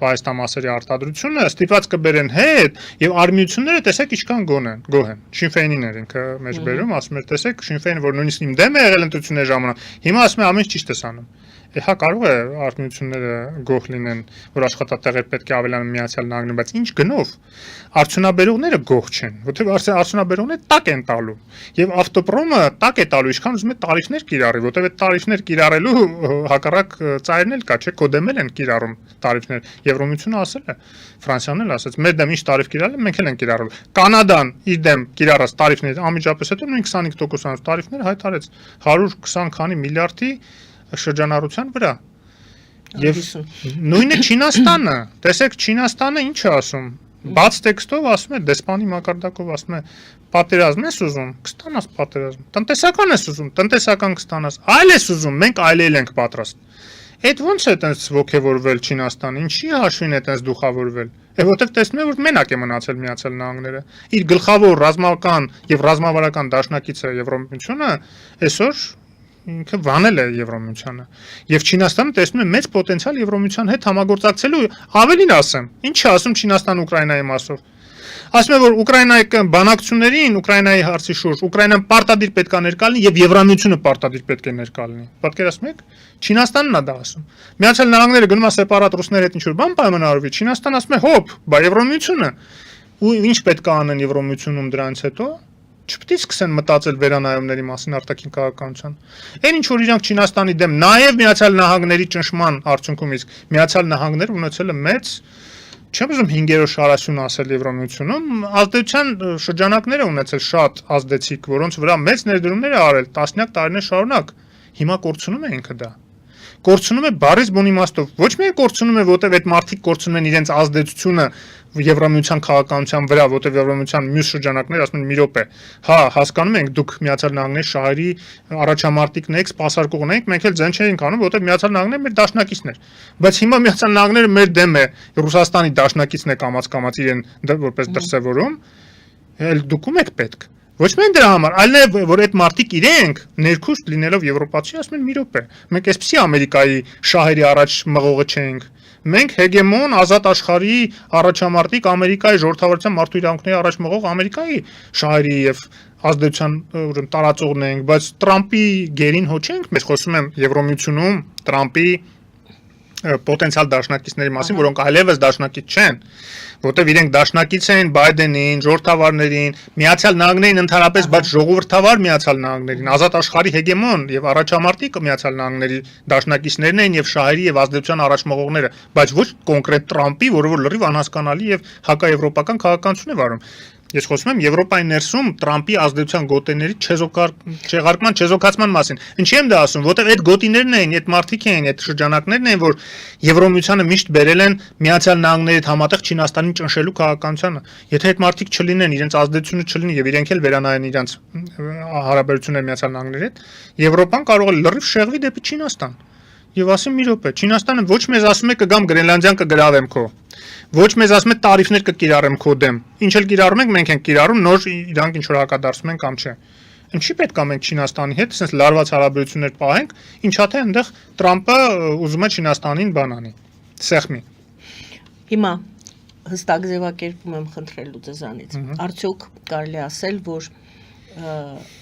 պահեստամասերի արտադրությունը, ստիպված կբերեն հետ եւ արմիությունները տեսեք ինչքան գոհ են։ Շին Ֆեյնին էր ինքը մեջ բերում, ասում էր, տեսեք, Շին Ֆեյնը, որ նույնիսկ իմ դեմ է եղել ընտրությունների ժամանակ, հիմա ասում է ամեն ինչ ճիշտ է անում։ Հա կարող է արմիությունները գոհ լինեն, որ աշխատատեղեր պետք է ավելանան Միացյալ Նահանգներում, բայց ինչ գնով արդյունաբերողները գոհ չեն, որտեղ արդյունաբերողները տակ են տալու եւ ավտոպրոմը տակ է տալու, ինչքան ուզում է տարիֆներ կիրառի, որտեղ այդ տարիֆներ կիրառելու հակառակ ծայրն էլ կա, չէ՞, կոդեմել են կիրառում տարիֆներ։ Եվրոմիությունը ասել է, Ֆրանսիան էլ ասաց, մեր դեմ ինչ տարիֆ կիրառել, մենք էլ ենք կիրառել։ Կանադան իր դեմ կիրառած տարիֆների անմիջապես հետո նույն 25% տարիֆներ հայտարարեց 120 քանի միլիարդի շրջանառության վրա։ Եվ նույնը Չինաստանը, տեսեք Չինաստանը ինչ է ասում, բաց տեքստով ասում է, դեսպանի մակարդակով ասում է, պատերազմ ես ուզում, կստանաս պատերազմ, տնտեսական ես ուզում, տնտեսական կստանաս, այլ ես ուզում, մենք այլել ենք պատրաստ։ Այդ ոնց է այտենց ոգևորվել Չինաստանը, ինչի հաշվին է այտենց դուխավորվել։ Որտեղ տեսնում է, որ մենակ է մնացել Միացյալ Նահանգները։ Իր գլխավոր ռազմական եւ ռազմավարական դաշնակիցը Եվրոմիությունը այսօր ինքը վանել է Եվրոմիությանը եւ Չինաստանը տեսնում է մեծ պոտենցիալ Եվրոմիության հետ համագործակցելու, ավելին ասեմ, ինչ է ասում Չինաստան Ուկրաինայի մասով, ասում է որ Ուկրաինայի բանակցություններին, Ուկրաինայի հարցի շուրջ, Ուկրաինան պարտադիր պետք է ներկա լինի եւ Եվրամիությունը պարտադիր պետք է ներկա լինի։ Պատկերացնում եք։ Չինաստանն է դա ասում։ Միացյալ Նահանգները գնում է սեպարատ ռուսների հետ ինչ-որ բան պայմանավորվի, Չինաստան ասում է հոп, բա Եվրամիությունը ու ինչ պետք է անեն Եվրամիությունում դրանից հետո չպետք է սկսեն մտածել վերանայումների մասին արտաքին քաղաքականության։ Այն ինչ որ իրանք Չինաստանի դեմ նաև Միացյալ Նահանգների ճնշման արդյունքում իսկ Միացյալ Նահանգները ունեցել է մեծ, չեմ ուզում 5-րդ շարասյուն ասել Եվրամիությունում, ազդեցության շրջանակներ է ունեցել շատ ազդեցիկ, որոնց վրա մեծ ներդրումներ է արել տասնյակ տարիներ շարունակ։ Հիմա կորցնում է ինքը դա։ Կորցնում է բարից բուն իմաստով։ Ոչ միայն կորցնում է, որտեղ այդ մարդիկ կորցնում են իրենց ազդեցությունը Եվրամիության քաղաքականության վրա, որտեղ Եվրամիության մյուս շրջանակներ ասում են մի րոպե։ Հա, հասկանում ենք, դուք Միացյալ Նահանգների շահերի առաջամարտիկն եք, սպասարկողն եք, մենք էլ ձեն չէինք անում, որտեղ Միացյալ Նահանգները մեր դաշնակիցն էր։ Բայց հիմա Միացյալ Նահանգները մեր դեմ է, Ռուսաստանի դաշնակիցն է կամաց-կամաց իրեն որպես դրսևորում, էլ դուք ում եք պետք։ Ոչ միայն դրա համար, այլ նաև որ այդ մարդիկ իրենք ներքուստ լինելով եվրոպացի ասում են մի րոպե։ Մենք այսպեսի Ամերիկայի շահերի առաջ մղողը չենք։ Մենք հեգեմոն ազատ աշխարհի առաջամարտիկ Ամերիկայի ժողովրդավարության մարդու իրավունքների առաջ մղող Ամերիկայի շահերի եւ ազդեցության ուրեմն տարածողն ենք, բայց Տրամպի գերին հո չենք։ Մենք խոսում ենք Եվրոմիությունում Տրամպի պոտենցիալ դաշնակիցների մասին, որոնք այլևս դաշնակից չեն, որտեղ իրենք դաշնակից են Բայդենին, ժողովրդավարներին, Միացյալ Նահանգներին ընդհանրապես, բայց ժողովրդավար Միացյալ Նահանգներին, ազատ աշխարհի հեգեմոն եւ առաջամարտիկ Միացյալ Նահանգների դաշնակիցներն են եւ շահերի եւ ազդեցության առաջմղողները, բայց ոչ կոնկրետ Տրամպի, որը որ լրիվ անհասկանալի եւ հակաեվրոպական քաղաքականություն է վարում։ Ես խոսում եմ Եվրոպայի ներսում Տրամպի ազդեցության գոտիների չեզոքացման մասին։ Ինչի եմ դա ասում, որտեղ այդ գոտիներն են, այդ մարդիկ են, այդ շրջանակներն են, որ Եվրոմիությանը միշտ բերել են Միացյալ Նահանգների հետ համատեղ Չինաստանին ճնշելու քաղաքականությանը։ Եթե այդ մարդիկ չլինեն, իրենց ազդեցությունը չլինի եւ իրենք էլ վերանայեն իրենց հարաբերությունները Միացյալ Նահանգների հետ, Եվրոպան կարող է լրիվ շեղվի դեպի Չինաստան։ Եվ ասեմ մի րոպե, Չինաստանը ոչ մեզ ասում է կգամ Գրենլանդիան կգրավեմ քո։ Ոչ մեզ ասում է տարիֆներ կկիրառեմ քո դեմ։ Ինչ էլ կիրառում ենք, մենք ենք կիրառում, նոր իրանք ինչ որ հակադարձում են կամ չէ։ Ինչի պետք է մենք Չինաստանի հետ այսպես լարված հարաբերություններ պահենք, ինչա թե այնտեղ Տրամպը ուզում է Չինաստանին բան անի։ Սեղմի։ Հիմա հստակ ձևակերպում եմ խնդրելու ձեզանից։ Արդյոք կարելի ասել, որ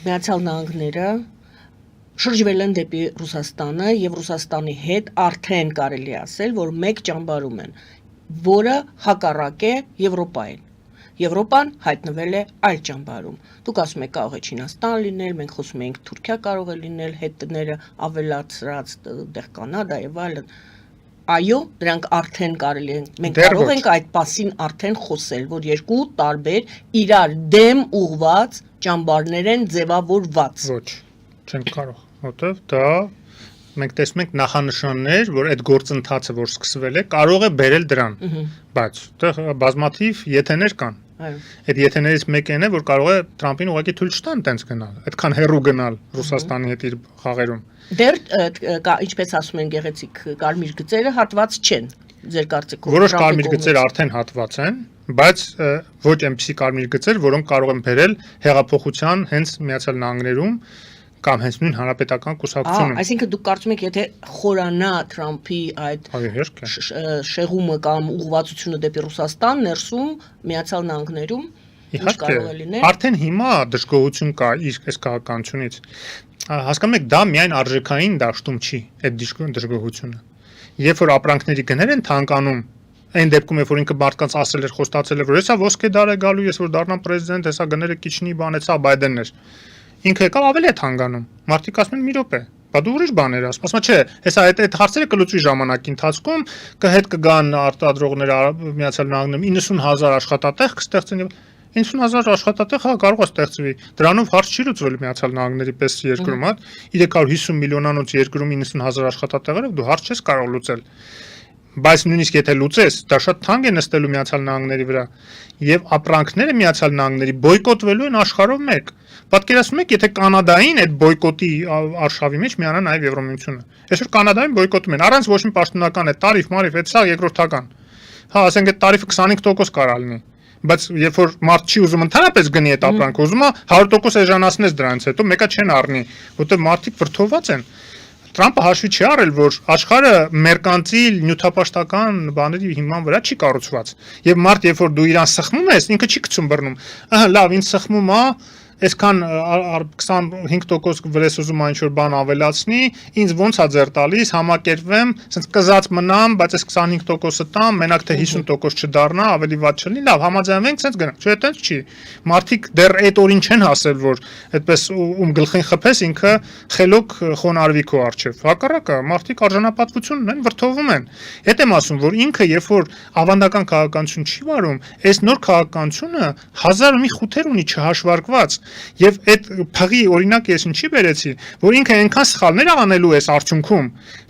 Միացյալ Նահանգները շրջվել են դեպի Ռուսաստանը եւ Ռուսաստանի հետ արդեն կարելի ասել, որ մեկ ճամբարում են, որը հակառակ է Եվրոպային։ Եվրոպան հայտնվել է այլ ճամբարում։ Դուք ասում եք կարող է Չինաստան լինել, մենք խոսում ենք Թուրքիա կարող է լինել, հետները ավելացրած դեղ Կանադա եւ այլն։ Այո, դրանք արդեն կարելի են, մենք կարող ենք այդ մասին արդեն խոսել, որ երկու տարբեր իրար դեմ ուղված ճամբարներ են ձևավորված։ Ոչ, չենք կարող, որտեվ դա մենք տեսնում ենք նախանշաններ, որ այդ գործընթացը, որ սկսվել է, կարող է բերել դրան, բայց այդտեղ բազմաթիվ եթեներ կան։ Այդ եթեներից մեկն է, որ կարող է Տրամպին ուղղակի թույլ չտան տենց գնալ, այդքան հեռու գնալ Ռուսաստանի հետ իր խաղերում։ Դեռ ինչպես ասում են գեղեցիկ կարմիր գծերը հատված չեն, ձեր կարծիքով։ Որոշ կարմիր գծեր արդեն հատված են, բայց ոչ այնպիսի կարմիր գծեր, որոնք կարող են բերել հեղափոխության հենց Միացյալ Նահանգներում կամ հենց նույն հանրապետական կուսակցությունը։ Այսինքն դուք կարծում եք, եթե խորանա Տրամփի այդ շեղումը կամ ուղղվածությունը դեպի Ռուսաստան ներսում Միացյալ Նահանգներում ինչ կարող է լինել։ Արդեն հիմա դժգոհություն կա իր այս քաղաքականությունից։ Հասկանում եք, դա միայն արժեքային դաշտում չի, այդ դժգոհությունը։ Երբ որ ապրանքների գներ են թանկանում, այն դեպքում երբ որ ինքը մարդկանց ասել էր, խոստացել էր, որ հեսա ոսկե դար է գալու, ես որ դառնամ պրեզիդենտ, հեսա գները քիչնի բանեցա Բայդենն էր։ Ինքը եկավ ավելի է թանկանում։ Մարդիկ ասում են մի րոպե, բա դու ուրիշ բաներ ասում։ Ասում չէ, հեսա այդ հարցերը կլուծվի ժամանակի ընթացքում, կհետ կգան արտադրողները Միացյալ Նահանգներում 90,000 աշխատատեղ կստեղծեն եւ 90,000 աշխատատեղ հա կարող է ստեղծվի։ Դրանով հարց չի լուծվել Միացյալ Նահանգների պես երկրում, հա 350 միլիոնանոց երկրում 90,000 աշխատատեղերով դու հարց չես կարող լուծել։ Բայց նույնիսկ եթե լուծես, դա շատ թանկ է նստելու Միացյալ Նահանգների վրա եւ ապրանքները Միացյալ Նահանգների բոյկոտվելու են աշխարհով մեկ։ Պատկերացնում եք, եթե Կանադային այդ բոյկոտի արշավի մեջ միանա նաեւ Եվրոմիությունը։ Այսօր Կանադային բոյկոտում են, առանց ոչ մի պաշտոնական է տարիֆ, մարիֆ, այդ սա երկրորդական։ Հա, ասենք այդ տարիֆը 25% կարա լինի։ Բայց երբ որ մարդ չի ուզում ընդհանրապես գնի այդ ապրանքը, ուզում է 100% էժանացնես դրանից հետո մեկը չեն առնի, որտեղ մարդիկ վրդովված են։ Տրամպը հաշվի չի առել, որ աշխարհը մերկանտիլ նյութապաշտական բաների հիման վրա չի կառուցված։ Եվ մարդ, երբ որ դու իրան սխմում ես, ինքը չի գցում բռնում։ Ահա, լավ, ինձ սխմում է, այսքան 25% վրես ուզում այն ինչ-որ բան ավելացնի, ինձ ոնց է ձեր տալիս, համակերպվեմ, ասենց կզած մնամ, բայց այս 25%-ը տամ, մենակ թե 50% չդառնա, ավելի վատ չլինի, լավ, համաձայնվենք, ասենց գնանք, չէ՞ այդպես չի։ Մարդիկ դեռ այդ օրին չեն հասել, որ այդպես ում գլխին խփես, ինքը խելոք խոնարհվի քո առջև։ Հակառակը, մարդիկ արժանապատվություն ունեն, վրդովում են։ Հետ եմ ասում, որ ինքը երբ որ ավանդական քաղաքականություն չի վարում, այս նոր քաղաքականությունը 1000 մի խութեր ունի չհաշվարկված։ Եվ այդ փղի օրինակ ես ինչի բերեցի, որ ինքը այնքան սխալներ անելու էս արդյունքում,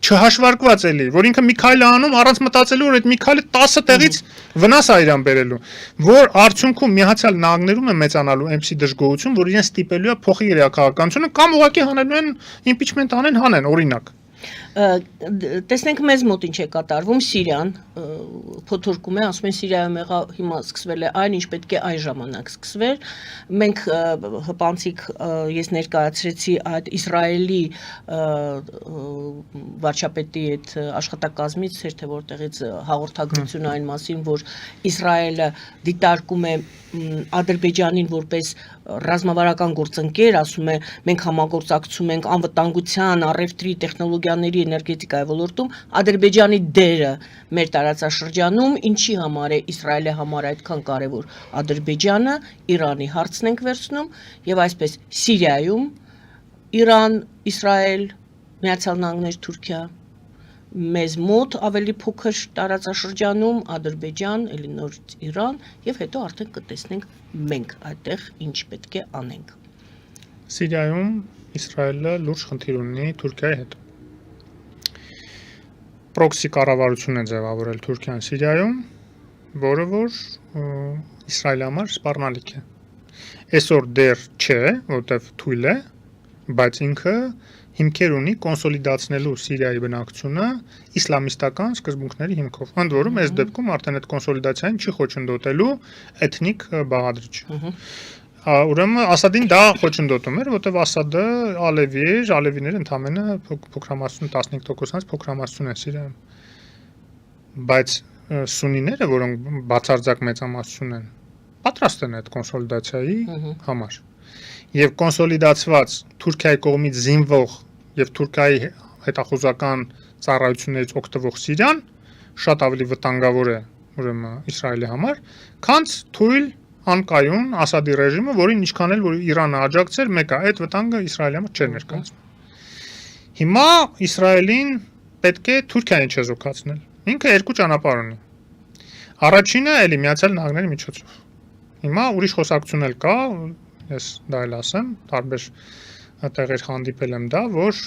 չհաշվարկված էլի, որ ինքը մի քայլ անում առանց մտածելու, որ այդ մի քայլը 10 տեղից վնաս է իրան բերելու, որ արդյունքում Միացյալ Նահանգներում է մեծանալու այնպիսի դժգոհություն, որ իրեն ստիպելու է փոխի իր քաղաքականությունը կամ ուղղակի հանելու են իմպիչմենտ հանեն օրինակ։ Տեսնենք մեզ մոտ ինչ է կատարվում Սիրիան, փոթորկում է, ասում են Սիրիայում եղա հիմա սկսվել է այն, ինչ պետք է այն ժամանակ սկսվեր։ Մենք հպանցիկ ես ներկայացրեցի այդ Իսրայելի վարչապետի այդ աշխատակազմից, թե որտեղից հաղորդագրություն այն մասին, որ Իսրայելը դիտարկում է Ադրբեջանին որպես ռազմավարական գործընկեր, ասում է մենք համագործակցում ենք անվտանգության, առևտրի, տեխնոլոգիաների, էներգետիկայի ոլորտում, Ադրբեջանի դերը մեր տարածաշրջանում ինչի համար է Իսրայելի համար այդքան կարևոր Ադրբեջանը, Իրանի հարցն ենք վերցնում եւ այսպես Սիրիայում Իրան, Իսրայել, Միացյալ Նահանգներ, Թուրքիա մեզ մոտ ավելի փոքր տարածաշրջանում Ադրբեջան, էլի նորից Իրան եւ հետո արդեն կտեսնենք մենք այդտեղ ինչ պետք է անենք։ Սիրիայում Իսրայելը լուրջ խնդիր ունի Թուրքիայի հետ։ Պրոքսի կառավարություն է ձևավորել Թուրքիան Սիրիայում, որը որ Իսրայելի համար սպառնալիք է։ Այսօր դեռ չէ, որտեվ թույլ է, բայց ինքը հիմքեր ունի կոնսոլիդացնելու Սիրիայի բնակչությունը իսլամիստական սկզբունքների հիմքով։ Ընդ որում, այս դեպքում արդեն այդ կոնսոլիդացիային չի խոչընդոտելու էթնիկ բաղադրիչ։ Ուրեմն Ասադին դա խոչընդոտում էր, որտեվ Ասադը ալևի էր, ալևիները ընդամենը փոքրամասնություն 15%-ից փոքրամասնություն են Սիրիայում։ Բայց սունիները, որոնք բացարձակ մեծամասնություն են, պատրաստ են այդ կոնսոլիդացիայի համար։ Եվ կոնսոլիդացված Թուրքիայի կողմից զինվող եւ Թուրքիայի հետախուզական ծառայություններից օգտվող Սիրիան շատ ավելի վտանգավոր է ուրեմն Իսրայելի համար, քան թույլ անկայուն Ասադի ռեժիմը, որին ինչքան էլ որ Իրանը աջակցեր, մեկը այդ վտանգը Իսրայելի համար չէր ներկայացնում։ Հիմա Իսրայելին պետք է Թուրքիային չեզոքացնել։ Ինքը երկու ճանապարհ ունի։ Առաջինը էլի Միացյալ Նահանգների միջոցով։ Հիմա ուրիշ խոսակցություն էլ կա, ես դա էլ ասեմ, տարբեր տեղեր հանդիպել եմ դա, որ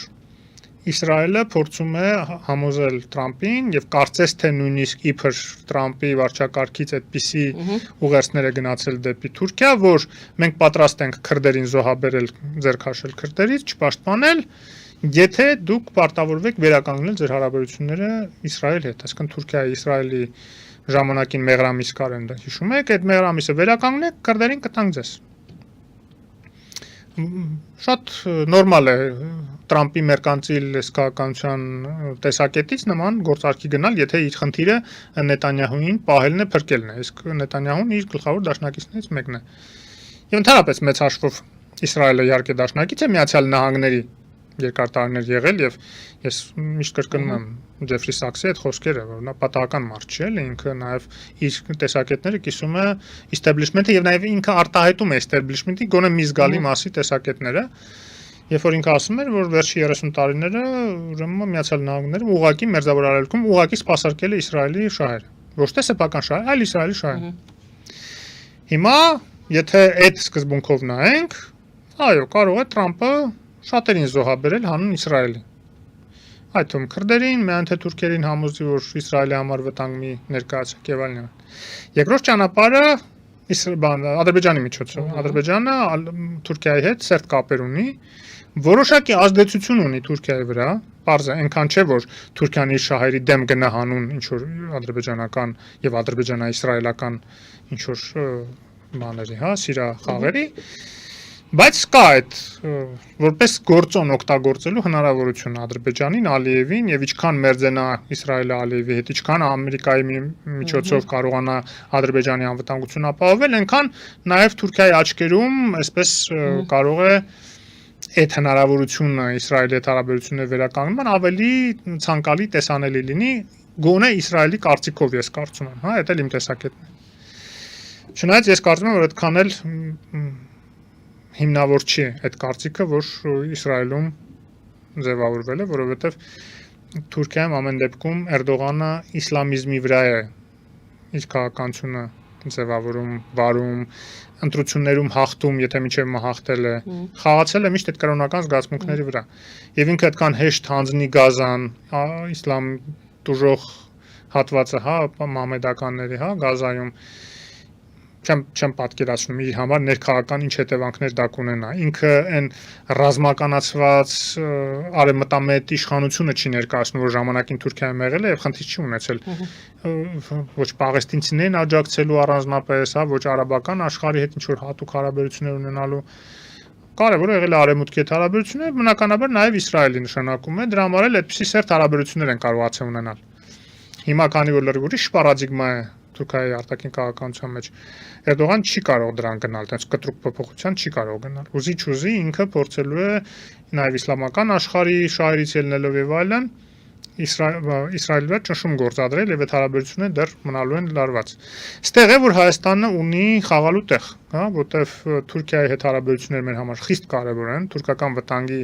Իսրայելը փորձում է համոզել Տրամպին եւ կարծես թե նույնիսկ իբր Տրամպի վարչակարգից այդպիսի ուղերձներ է գնացել դեպի Թուրքիա, որ մենք պատրաստ ենք քրդերին զոհաբերել, ձեռքաշել քրդերից, չպաշտպանել, եթե դուք պարտավորվեք վերականգնել ձեր հարաբերությունները Իսրայելի հետ, այսինքն Թուրքիայի Իսրայելի ժամանակին մեղրամիս կար են, հիշում եք, այդ մեղրամիսը վերականգնեք, քրդերին կտանք ձեզ։ Շատ նորմալ է Տրամպի մերկանտիլ քաղաքականության տեսակետից նման գործարքի գնալ, եթե իր խնդիրը Նետանյահուին պահելն է, փրկելն է, իսկ Նետանյահուն իր գլխավոր դաշնակիցներից մեկն է։ Եվ ընդհանրապես մեծ հաշվով Իսրայելը իհարկե դաշնակից է Միացյալ Նահանգների երկար տարիներ եղել եւ ես միշտ կրկնում եմ Ջեֆրի Սաքսի այդ խոսքերը, որ նա պատահական մարդ չէ, ինքը նաեւ իր տեսակետները կիսում է establishment-ը եւ նաեւ ինքը արտահայտում է establishment-ի գոնե մի զգալի մասի տեսակետները, երբ որ ինքը ասում էր, որ վերջի 30 տարիները ուրեմն Միացյալ Նահանգները ուղղակի մերձավոր արևելքում ուղղակի սպասարկել է Իսրայելի շահերը, ոչ թե սեփական շահեր, այլ Իսրայելի շահեր։ Հիմա եթե այդ սկզբունքով նայենք, այո, կարող է Տրամպը շատերին զոհաբերել հանուն Իսրայելի։ Այդ թվում քրդերին, միայն թե թուրքերին համոզի, որ Իսրայելի համար վտանգ մի ներկայացեք եւ այլն։ Երկրորդ ճանապարհը Ադրբեջանի միջոցով։ Ադրբեջանը Թուրքիայի հետ սերտ կապեր ունի, որոշակի ազդեցություն ունի Թուրքիայի վրա, պարզ է, այնքան չէ, որ Թուրքիան իր շահերի դեմ գնա հանուն ինչ որ ադրբեջանական եւ ադրբեջանա-իսրայելական ինչ որ բաների, հա, սիրախաղերի, Բայց կա այդ որպես գործոն օգտագործելու հնարավորություն Ադրբեջանին, Ալիևին եւ ինչքան մերձենա Իսրայելը Ալիևի հետ, ինչքան Ամերիկայի միջոցով կարողանա Ադրբեջանի անվտանգությունը ապահովել, այնքան նաեւ Թուրքիայի աչքերում այսպես կարող է այդ հնարավորությունը Իսրայելի հետ հարաբերությունները վերականգնման ավելի ցանկալի տեսանելի լինի, գոնե Իսրայելի կարծիքով ես կարծում եմ, հա, դա էլ իմ տեսակետն է։ Չնայած ես կարծում եմ, որ այդքան էլ հիմնավոր չի այդ կարծիքը, որ Իսրայելում ձևավորվել է, որովհետև Թուրքիայում ամեն դեպքում Էրդողանը իսլամիզմի վրա է իր քաղաքականությունը ձևավորում, վարում, ընտրություններում հաղթում, եթե միջև մահացել է, խաղացել է միշտ այդ կրոնական զգացմունքների վրա։ Եվ ինքը այդքան հեշտ հանձնի Գազան, իսլամ տուժող հատվածը, հա, մահմեդականների, հա, Գազայում չեմ պատկերացնում իր համար ներքաղաքական ինչ հետևանքներ դա կունենա։ Ինքը այն ռազմականացված արևմտամետ իշխանությունը չի ներկայացնում, որ ժամանակին Թուրքիայում եղել է եւ խնդիր չի ունեցել։ Ոչ պաղեստինցիներին աջակցելու առանձնապես, հա, ոչ արաբական աշխարհի հետ ինչ որ հատուկ հարաբերություններ ունենալու։ Կարևոր եղել է արևմուտքի հետ հարաբերությունները, բնականաբար նաեւ Իսրայելի նշանակում է, դրա համար էլ այդպիսի սերտ հարաբերություններ են կարողացել ունենալ։ Հիմա քանի որ ուրիշ պարադիգմա է Թուրքիայի արտաքին քաղաքականության մեջ Էրդողան չի կարող դրան գնալ, այդպես կտրուկ փոփոխության չի կարող գնալ։ Ուզի ինքը փորձելու է նաև իսլամական աշխարհի շահերից ելնելով եւ այլն Իսրայելի վրա ճնշում գործադրել եւ այդ հարաբերությունները դեռ մնալու են լարված։ Ստեղ է որ Հայաստանը ունի խաղալու տեղ, հա, որտեվ Թուրքիայի հետ հարաբերությունները մեր համար խիստ կարեւոր են, թուրքական վտանգի,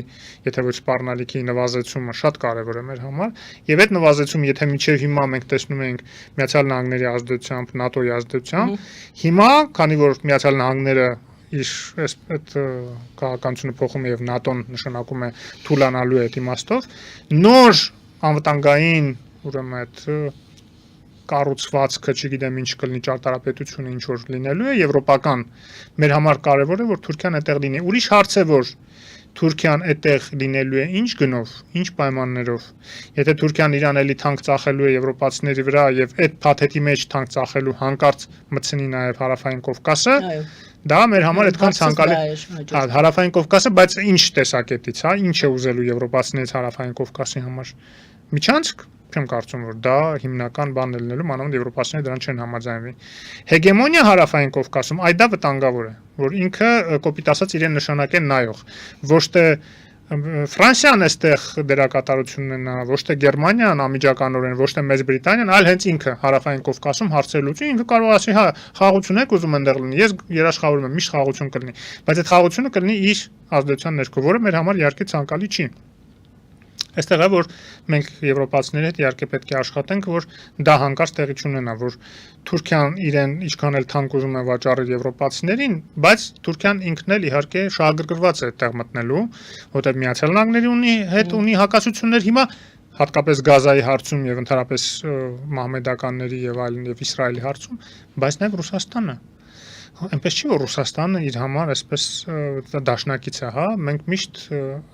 եթե ոչ սպառնալիքի նվազեցումը շատ կարեւոր է մեր համար, եւ այդ նվազեցումը, եթե մինչեւ հիմա մենք տեսնում ենք Միացյալ Նահանգների ազդեցությամբ, ՆԱՏՕ-ի ազդեցությամբ, հիմա, քանի որ Միացյալ Նահանգները իր այդ քաղաքականությունը փոխում է եւ ՆԱՏՕ-ն նշանակում է թուլանալու այդ իմաստով, նոր անվտանգային ուրեմն այդ կառուցվածքը, չգիտեմ ինչ կլինի ճարտարապետությունը ինչ որ լինելու է եվրոպական մեր համար կարևոր է որ Թուրքիան այդտեղ լինի։ Ուրիշ հարց է որ Թուրքիան այդտեղ լինելու է ինչ գնով, ինչ պայմաններով։ Եթե Թուրքիան իրան էլի թանկ ծախելու է եվրոպացիների վրա եւ այդ փաթեթի մեջ թանկ ծախելու հանկարծ մտցնի նաեւ Հարավային Կովկասը, դա մեր համար այդքան ցանկալի է։ Հարավային Կովկասը, բայց ինչ տեսակետից, հա, ինչ է ուզելու եվրոպացիներից Հարավային Կովկասի համար։ Միջանցք չեմ կարծում որ դա հիմնական բանն է լինելու, մանավանդ եվրոպացիները դրան չեն համաձայնվի։ Հեգեմոնիա Հարավային Կովկասում այդ դա վտանգավոր է, որ ինքը կոպիտ ասած իրեն նշանակեն նայող, ոչ թե Ֆրանսիան էստեղ դերակատարությունն ունենա, ոչ թե Գերմանիան անմիջականորեն, ոչ թե Մեծ Բրիտանիան, այլ հենց ինքը Հարավային Կովկասում հարցեր լուծի, ինքը կարող ասի, հա, խաղաղություն եք ուզում այնտեղ լինի, ես երաշխավորում եմ, միշտ խաղաղություն կլինի, բայց այդ խաղաղությունը կլինի իր ազդեցության ներքո, որը մեր համար իհարկե ցանկալի չի։ Այստեղ է որ մենք եվրոպացիների հետ իհարկե պետք է աշխատենք, որ դա հանկարծ տեղի չունենա, որ Թուրքիան իրեն ինչքան էլ թանկ ուզում է վաճառել եվրոպացիներին, բայց Թուրքիան ինքն էլ իհարկե շահագրգռված է այդտեղ մտնելու, որտեղ Միացյալ Նահանգների ունի հակասություններ հիմա հատկապես Գազայի հարցում եւ ընդհանրապես մահմեդականների եւ այլն եւ Իսրայելի հարցում, բայց նաեւ Ռուսաստանը այնպես չի որ Ռուսաստանը իր համար այսպես դաշնակից է, հա, մենք միշտ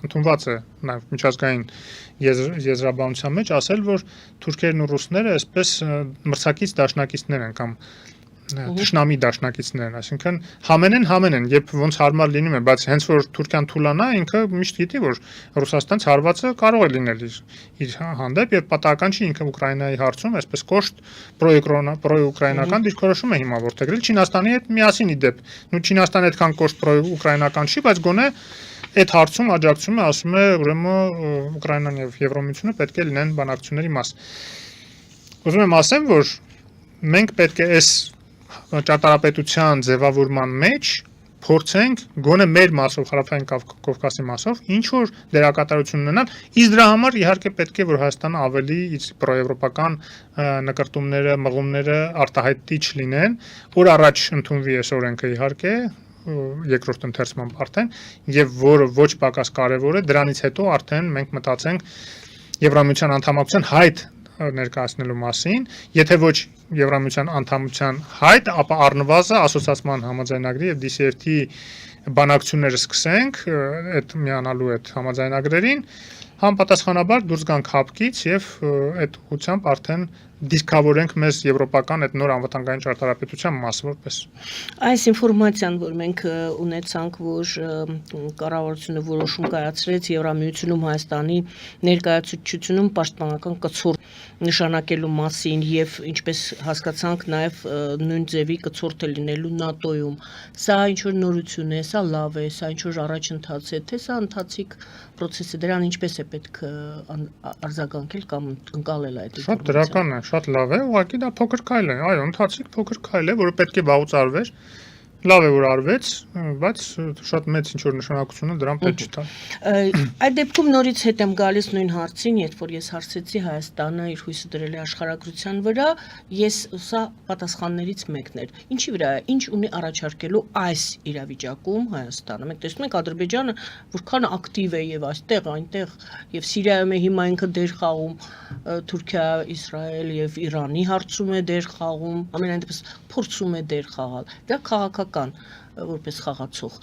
ընդունված է նաև միջազգային եզրաբանության մեջ ասել, որ թուրքերն ու ռուսները այսպես մրցակից դաշնակիցներ են կամ թշնամի դաշնակիցներ, այսինքն համեն են, երբ ոնց հարմար լինում է, բայց հենց որ Թուրքիան թուլանա, ինքը միշտ գիտի, որ Ռուսաստանից հարվածը կարող է լինել իր հանդեպ եւ պատահական չի ինքը Ուկրաինայի հարցում, այսպես կոշտ պրոուկրաինական դիրքորոշում է հիմա որդեգրել Չինաստանի հետ միասին իդեպ։ Նու Չինաստանը այդքան կոշտ պրոուկրաինական չի, բայց գոնե այդ հարցում աջակցում է, ասում է, ուրեմն Ուկրաինան եւ Եվրոմիությունը պետք է լինեն բանակցությունների մաս։ Ուզում եմ ասեմ, որ մենք պետք է այս ճարտարապետության ձևավորման մեջ փորձենք գոնե մեր մասով Հարավային Կովկասի մասով ինչ որ դերակատարություն ունենալ, իսկ դրա համար իհարկե պետք է որ Հայաստանը ավելի իր պրոեվրոպական նկարտումները, մղումները արտահայտիչ լինեն, որ առաջ ընդունվի այս օրենքը իհարկե երկրորդ ընթերցման արդեն եւ որը ոչ պակաս կարեւոր է, դրանից հետո արդեն մենք մտածենք Եվրամիության անդամակցության հայտ ներկայացնելու մասին, եթե ոչ Եվրամիության անդամության հայտ, ապա առնվազն ասոցիացիան համաձայնագրի եւ DCFT բանակցությունները սկսենք այդ միանալու այդ համաձայնագրերին, համապատասխանաբար դուրս գանք հապկից եւ այդ ուղղությամբ արդեն դիսկավորենք մեզ եվրոպական այդ նոր անվտանգային ճարտարապետության մասը որպես։ Այս ինֆորմացիան, որ մենք ունեցանք, որ կառավարությունը որոշում կայացրեց Եվրամիությունում Հայաստանի ներկայացությունում պաշտպանական կցորդ նշանակելու մասին եւ ինչպես հասկացանք նաեւ նույն ձևի կցորդ է լինելու ՆԱՏՕ-ում։ Սա ինչ որ նորություն է, սա լավ է, սա ինչ որ առաջընթաց է, թե սա ընթացիկ process է, դրան ինչպես է պետք արձագանքել կամ ընկալել այդ ինֆորմացիան։ Շատ դրական է, շատ լավ է, ուղղակի դա փոքր քայլ է, այո, ընթացիկ փոքր քայլ է, որը պետք է վաղուց արվեր։ Լավ է որ արվեց, բայց շատ մեծ ինչ որ նշանակությունը դրան պետք չտա։ Այդ դեպքում նորից հետ եմ գալիս նույն հարցին, երբ որ ես հարցեցի Հայաստանը իր հույսը դրել է աշխարհագրության վրա, ես սա պատասխաններից մեկն էր։ Ինչի վրա է, ինչ ունի առաջարկելու այս իրավիճակում Հայաստանը։ Մենք տեսնում ենք Ադրբեջանը որքան ակտիվ է եւ այստեղ, այնտեղ եւ Սիրիայում է հիմա ինքը դեր խաղում, Թուրքիա, Իսրայել եւ Իրանի հարցում է դեր խաղում, ամենայն դեպս փորձում է դեր խաղալ։ Դա քաղաքական որպես խաղացող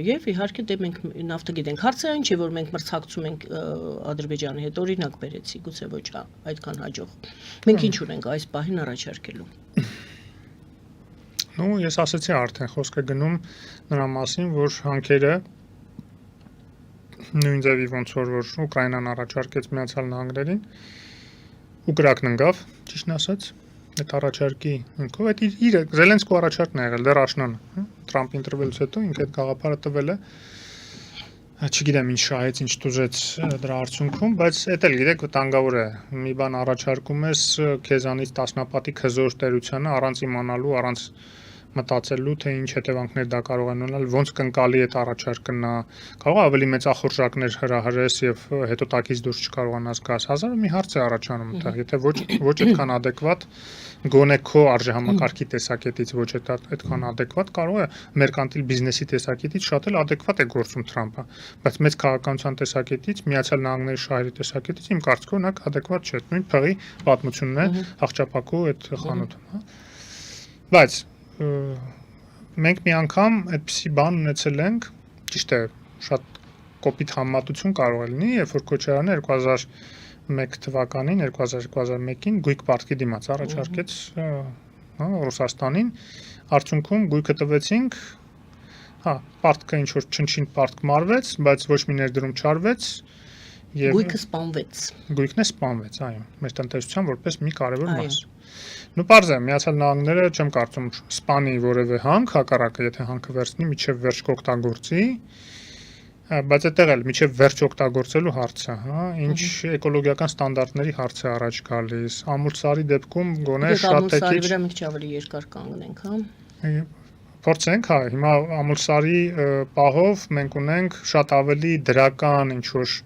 եւ իհարկե դե մենք նավթը գիտենք հարցը այն չէ որ մենք մրցակցում ենք Ադրբեջանի հետ օրինակ բերեցի գուցե ոչ այդքան հաջող մենք ինչ ունենք այս պահին առաջարկելու Ну ես ասացի արդեն խոսքը գնում նրա մասին որ հանքերը նույն ձևի ոնց որ Ուկրաինան առաջարկեց Միացյալ Նահանգներին ու կրակն ընկավ ճիշտն ասած այդ առաջարկի ինքով այդ իր Զելենսկու առաջարկն է եղել դեռ աշնանը Թրամփի ընտրվելուց հետո ինքը այդ գաղափարը տվել է չգիտեմ ինչ շահեց ինչ տուժեց դրա արդյունքում բայց էդ էլ գիտեք վտանգավոր է մի բան առաջարկում ես քեզանից տասնապատիկ հզոր տերությանը առանց իմանալու առանց մտածելու թե ինչ հետևանքներ դա կարող է ունենալ ոնց կընկալի այդ առաջարկը նա կարող է ավելի մեծախորժակներ հրահրես եւ հետո տակից դուրս չկարողանաս գաս հազարը մի հարց է առաջանում այդտեղ եթե ոչ այդքան adekvat գոնե քո արժեհամակարգի տեսակետից ոչ այդքան adekvat կարող է մերկանտիլ բիզնեսի տեսակետից շատ էլ adekvat է գործում Թրամփը բայց մեծ քաղաքականության տեսակետից Միացյալ Նահանգների շահերի տեսակետից իմ կարծիքով նա adekvat չէ նույն փղի պատմությունն է հաղճապակու այդ խանութում հա բայց մենք մի անգամ այդպիսի բան ունեցել ենք, ճիշտ է, շատ կոպիտ համեմատություն կարող է լինի, երբ որ Քոչարյանը 2001 թվականին, 2001-ին գույք պարտքի դիմաց առաջարկեց Ռուսաստանին, արդյունքում գույքը տվեցինք, պարտքը ինչ որ չնչին պարտք մարվեց, բայց ոչ մի ներդրում չարվեց Գույքը սպանվեց։ Գույքն է սպանվեց, այո, մեր տնտեսության որպես մի կարևոր մաս։ Ну պարզ է, Միացյալ Նահանգները չեմ կարծում սպանի որևէ հանք, հակառակը, եթե հանքը վերցնի միջև վերջ կօգտագործի, բայց այդտեղ էլ միջև վերջ օգտագործելու հարցը, հա, ինչ էկոլոգիական ստանդարտների հարց է առաջ գալիս։ Ամուլսարի դեպքում գոնե շատ է քիչ։ Վրա մի քիչ ավելի երկար կանգնենք, հա։ Փորձենք, հա, հիմա ամուլսարի պահով մենք ունենք շատ ավելի դրական ինչ որ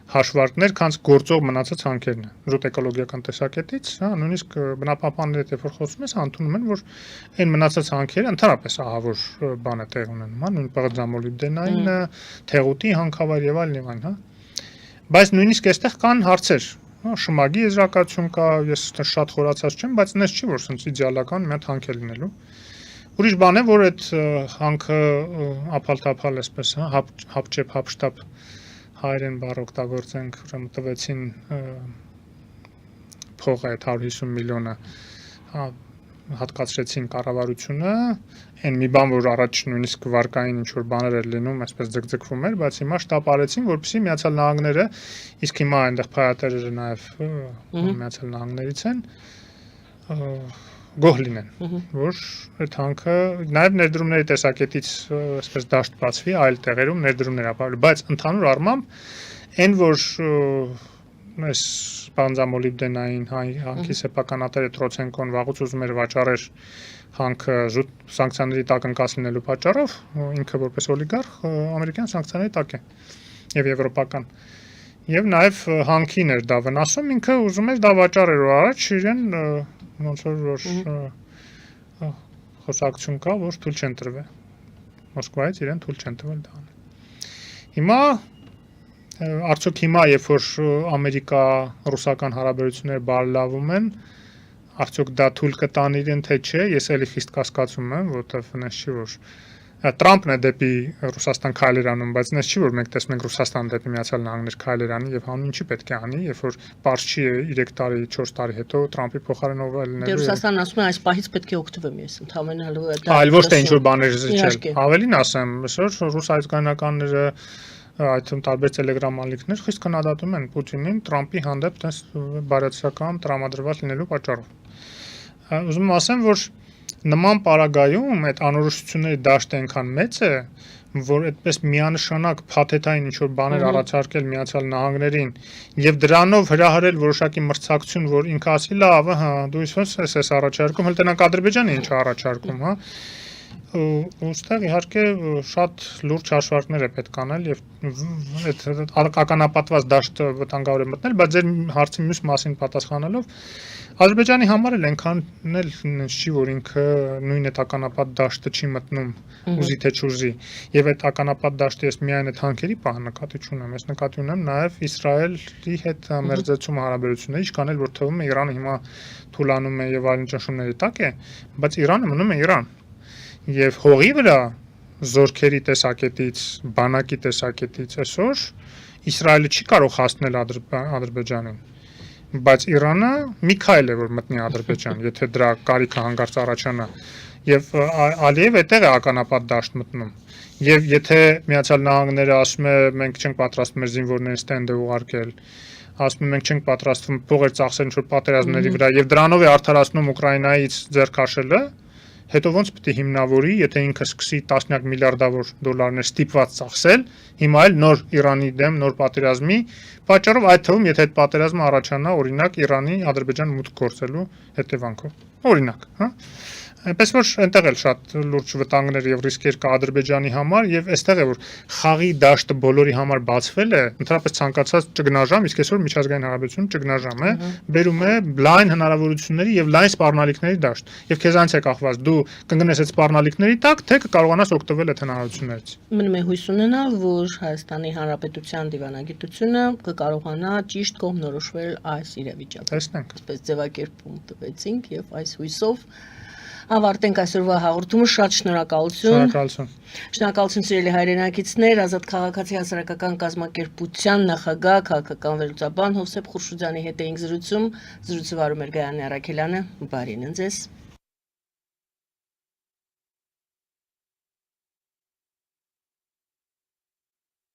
հաշվարկներ, քան գործող մնացած հանքերն են։ Զուտ էկոլոգիական տեսակետից, հա, նույնիսկ բնապահպանները երբ որ խոսում ես, ընդունում են, որ այն մնացած հանքերը ընդհանրապես ահավոր բան է տեղ ունենում, հա, նույն պղձամոլիբդենային, թեղուտի հանքավայր եւ այլն, հա։ Բայց նույնիսկ այստեղ կան հարցեր, հա, շմագի եզրակացություն կա, ես շատ խորացած չեմ, բայց այնպես չի, որ սենց իդեալական մի հատ հանք է լինելու։ Ուրիշ բան է, որ այդ հանքը ափալ-թափալ էսպես, հա, հապճեպ, հապշտապ հայերեն բառ օգտագործենք, ուրեմն տվեցին փողը այդ 150 միլիոնը հատկացրեցին կառավարությունը, այն մի բան, որ առաջ նույնիսկ վարկային ինչ որ բաներ էր լինում, այսպես ձգձգվում էր, բայց հիմա շտապ արեցին, որպեսզի Միացյալ Նահանգները, իսկ հիմա այնտեղ փայատերերը նաև Միացյալ Նահանգներից են, գոհ լինեն, որ այդ հանքը նաև ներդրումների տեսակետից այսպես դաշտ բացվի այլ տեղերում ներդրումներ ապահովելու, բայց ընդհանուր առմամբ այն որ այս բանձամոլիբդենային հանքի սեփականատերը Տրոցենկոն վաղուց ուզում էր վաճառել հանքը զուտ սանկցիաների տակ ընկած լինելու պատճառով ինքը որպես օլիգարխ ամերիկյան սանկցիաների տակ է եւ եվրոպական եւ նաեւ հանքին էր դա վնասում ինքը ուզում էր դա վաճառել ու առաջ իրեն ոնց որ խոսակցություն կա, որ թույլ չեն տրվել։ Մոսկվայից իրեն թույլ չեն տվել դա անել։ Հիմա արդյոք հիմա երբ որ Ամերիկա-ռուսական հարաբերությունները բարելավում են, արդյոք դա թույլ կտան իրեն թե չէ, ես էլի խիստ կասկածում եմ, որովհետև այնպես չի որ Տրամպն է դեպի Ռուսաստան քայլեր անում, բայց այնպես չի որ մենք տեսնում ենք Ռուսաստան դեպի Միացյալ Նահանգներ քայլեր անի եւ հանուն ինչի պետք է անի, երբ որ բարձ չի 3 տարի, 4 տարի հետո Տրամպի փոխարենով լինելու։ Դե Ռուսաստանն ասում է այս պահից պետք է օգտվեմ ես, ընդհանրապես դա։ Այլ ոչ թե ինչ որ բաներ զիջել։ Ավելին ասեմ, այսօր ռուս հայկականները այդ տարբեր տելեգրամ ալիքներ խիստ քննադատում են Պուտինին Տրամպի հանդեպ տես բարեցական տրամադրված լինելու պատճառով։ Ուզում եմ ասեմ, որ նման պարագայում այդ անորոշությունների դաշտը այնքան մեծ է, որ այդպես միանշանակ փաթեթային ինչ-որ բաներ առաջարկել Միացյալ Նահանգներին եւ դրանով հրահրել որոշակի մրցակցություն, որ ինքը ասի լավ, հա, դու ես առաջարկում, հենց այնակ Ադրբեջանը ինչ առաջարկում, հա։ Ոստեղ իհարկե շատ լուրջ հաշվարկներ է պետք անել եւ այդ ականապատված դաշտը վտանգավոր է մտնել, բայց ձեր հարցի մյուս մասին պատասխանելով Ադրբեջանի համար էլ այնքան էլ չի որ ինքը նույն այդ ականապատ դաշտը չի մտնում ուզի թե չուզի եւ այդ ականապատ դաշտը ես միայն այդ հանքերի պահ նկատի չունեմ, ես նկատի ունեմ նաեւ Իսրայելի հետ մերձեցում հարաբերությունների, ինչքան էլ որ թվում է Իրանը հիմա թուլանում է եւ այլն ճնշումների տակ է, բայց Իրանը մնում է Իրան։ Եվ հողի վրա զորքերի տեսակետից, բանակի տեսակետից այսօր Իսրայելը չի կարող հասնել Ադրբեջանին, բայց Իրանը մի քայլ է որ մտնի Ադրբեջան, եթե դրա կարիքը հանկարծ առաջանա, եւ Ալիև այդտեղ է ականապատ դաշտ մտնում։ Եվ եթե Միացյալ Նահանգները ասում է մենք չենք պատրաստվում մեր զինվորներին ստենդը ուղարկել, ասում են մենք չենք պատրաստվում փողեր ծախսել ինչ-որ պատերազմների վրա եւ դրանով է արդարացնում Ուկրաինայից ձեռք քաշելը, հետո ոնց պետք է հիմնավորի, եթե ինքը սկսի տասնյակ միլիարդավոր դոլարներ ստիպված ծախսել, հիմա էլ նոր Իրանի դեմ նոր պատերազմի պատճառով այդ թվում, եթե այդ պատերազմը առաջանա, օրինակ Իրանի Ադրբեջան մուտք գործելու հետևանքով։ Օրինակ, հա։ Այնպես որ այնտեղ էլ շատ լուրջ վտանգներ եւ ռիսկեր կա Ադրբեջանի համար եւ այստեղ է որ խաղի դաշտը բոլորի համար բացվել է, ընդհանրապես ցանկացած ճգնաժամ, իսկ այսօր միջազգային հարաբերություն ճգնաժամ է, բերում է լայն հնարավորությունների եւ լայն սպառնալիքների դաշտ։ Եվ քեզանից է կախված դու կընկնես այդ սպառնալիքների տակ, թե կկարողանաս օգտվել այդ հնարավորություններից։ Մնում է հույս ունենալ, որ Հայաստանի Հանրապետության դիվանագիտությունը կկարողանա ճիշտ կողմնորոշվել այս իրավիճակը։ Տեսնենք։ Այսպես ձևակերպում տվեցինք եւ այս հույսով ավարտենք այսօրվա հաղորդումը, շատ շնորհակալություն։ Շնորհակալություն։ Շնորհակալություն սիրելի հայրենակիցներ, Ազատ քաղաքացի հասարակական կազմակերպության նախագահ, քաղաքական վերլուծաբան Հովսեփ Խուրշուդյանի հետ էինք զրուցում, զրույցը վարում էր Գայանե Առաքելյանը, բարին ձեզ։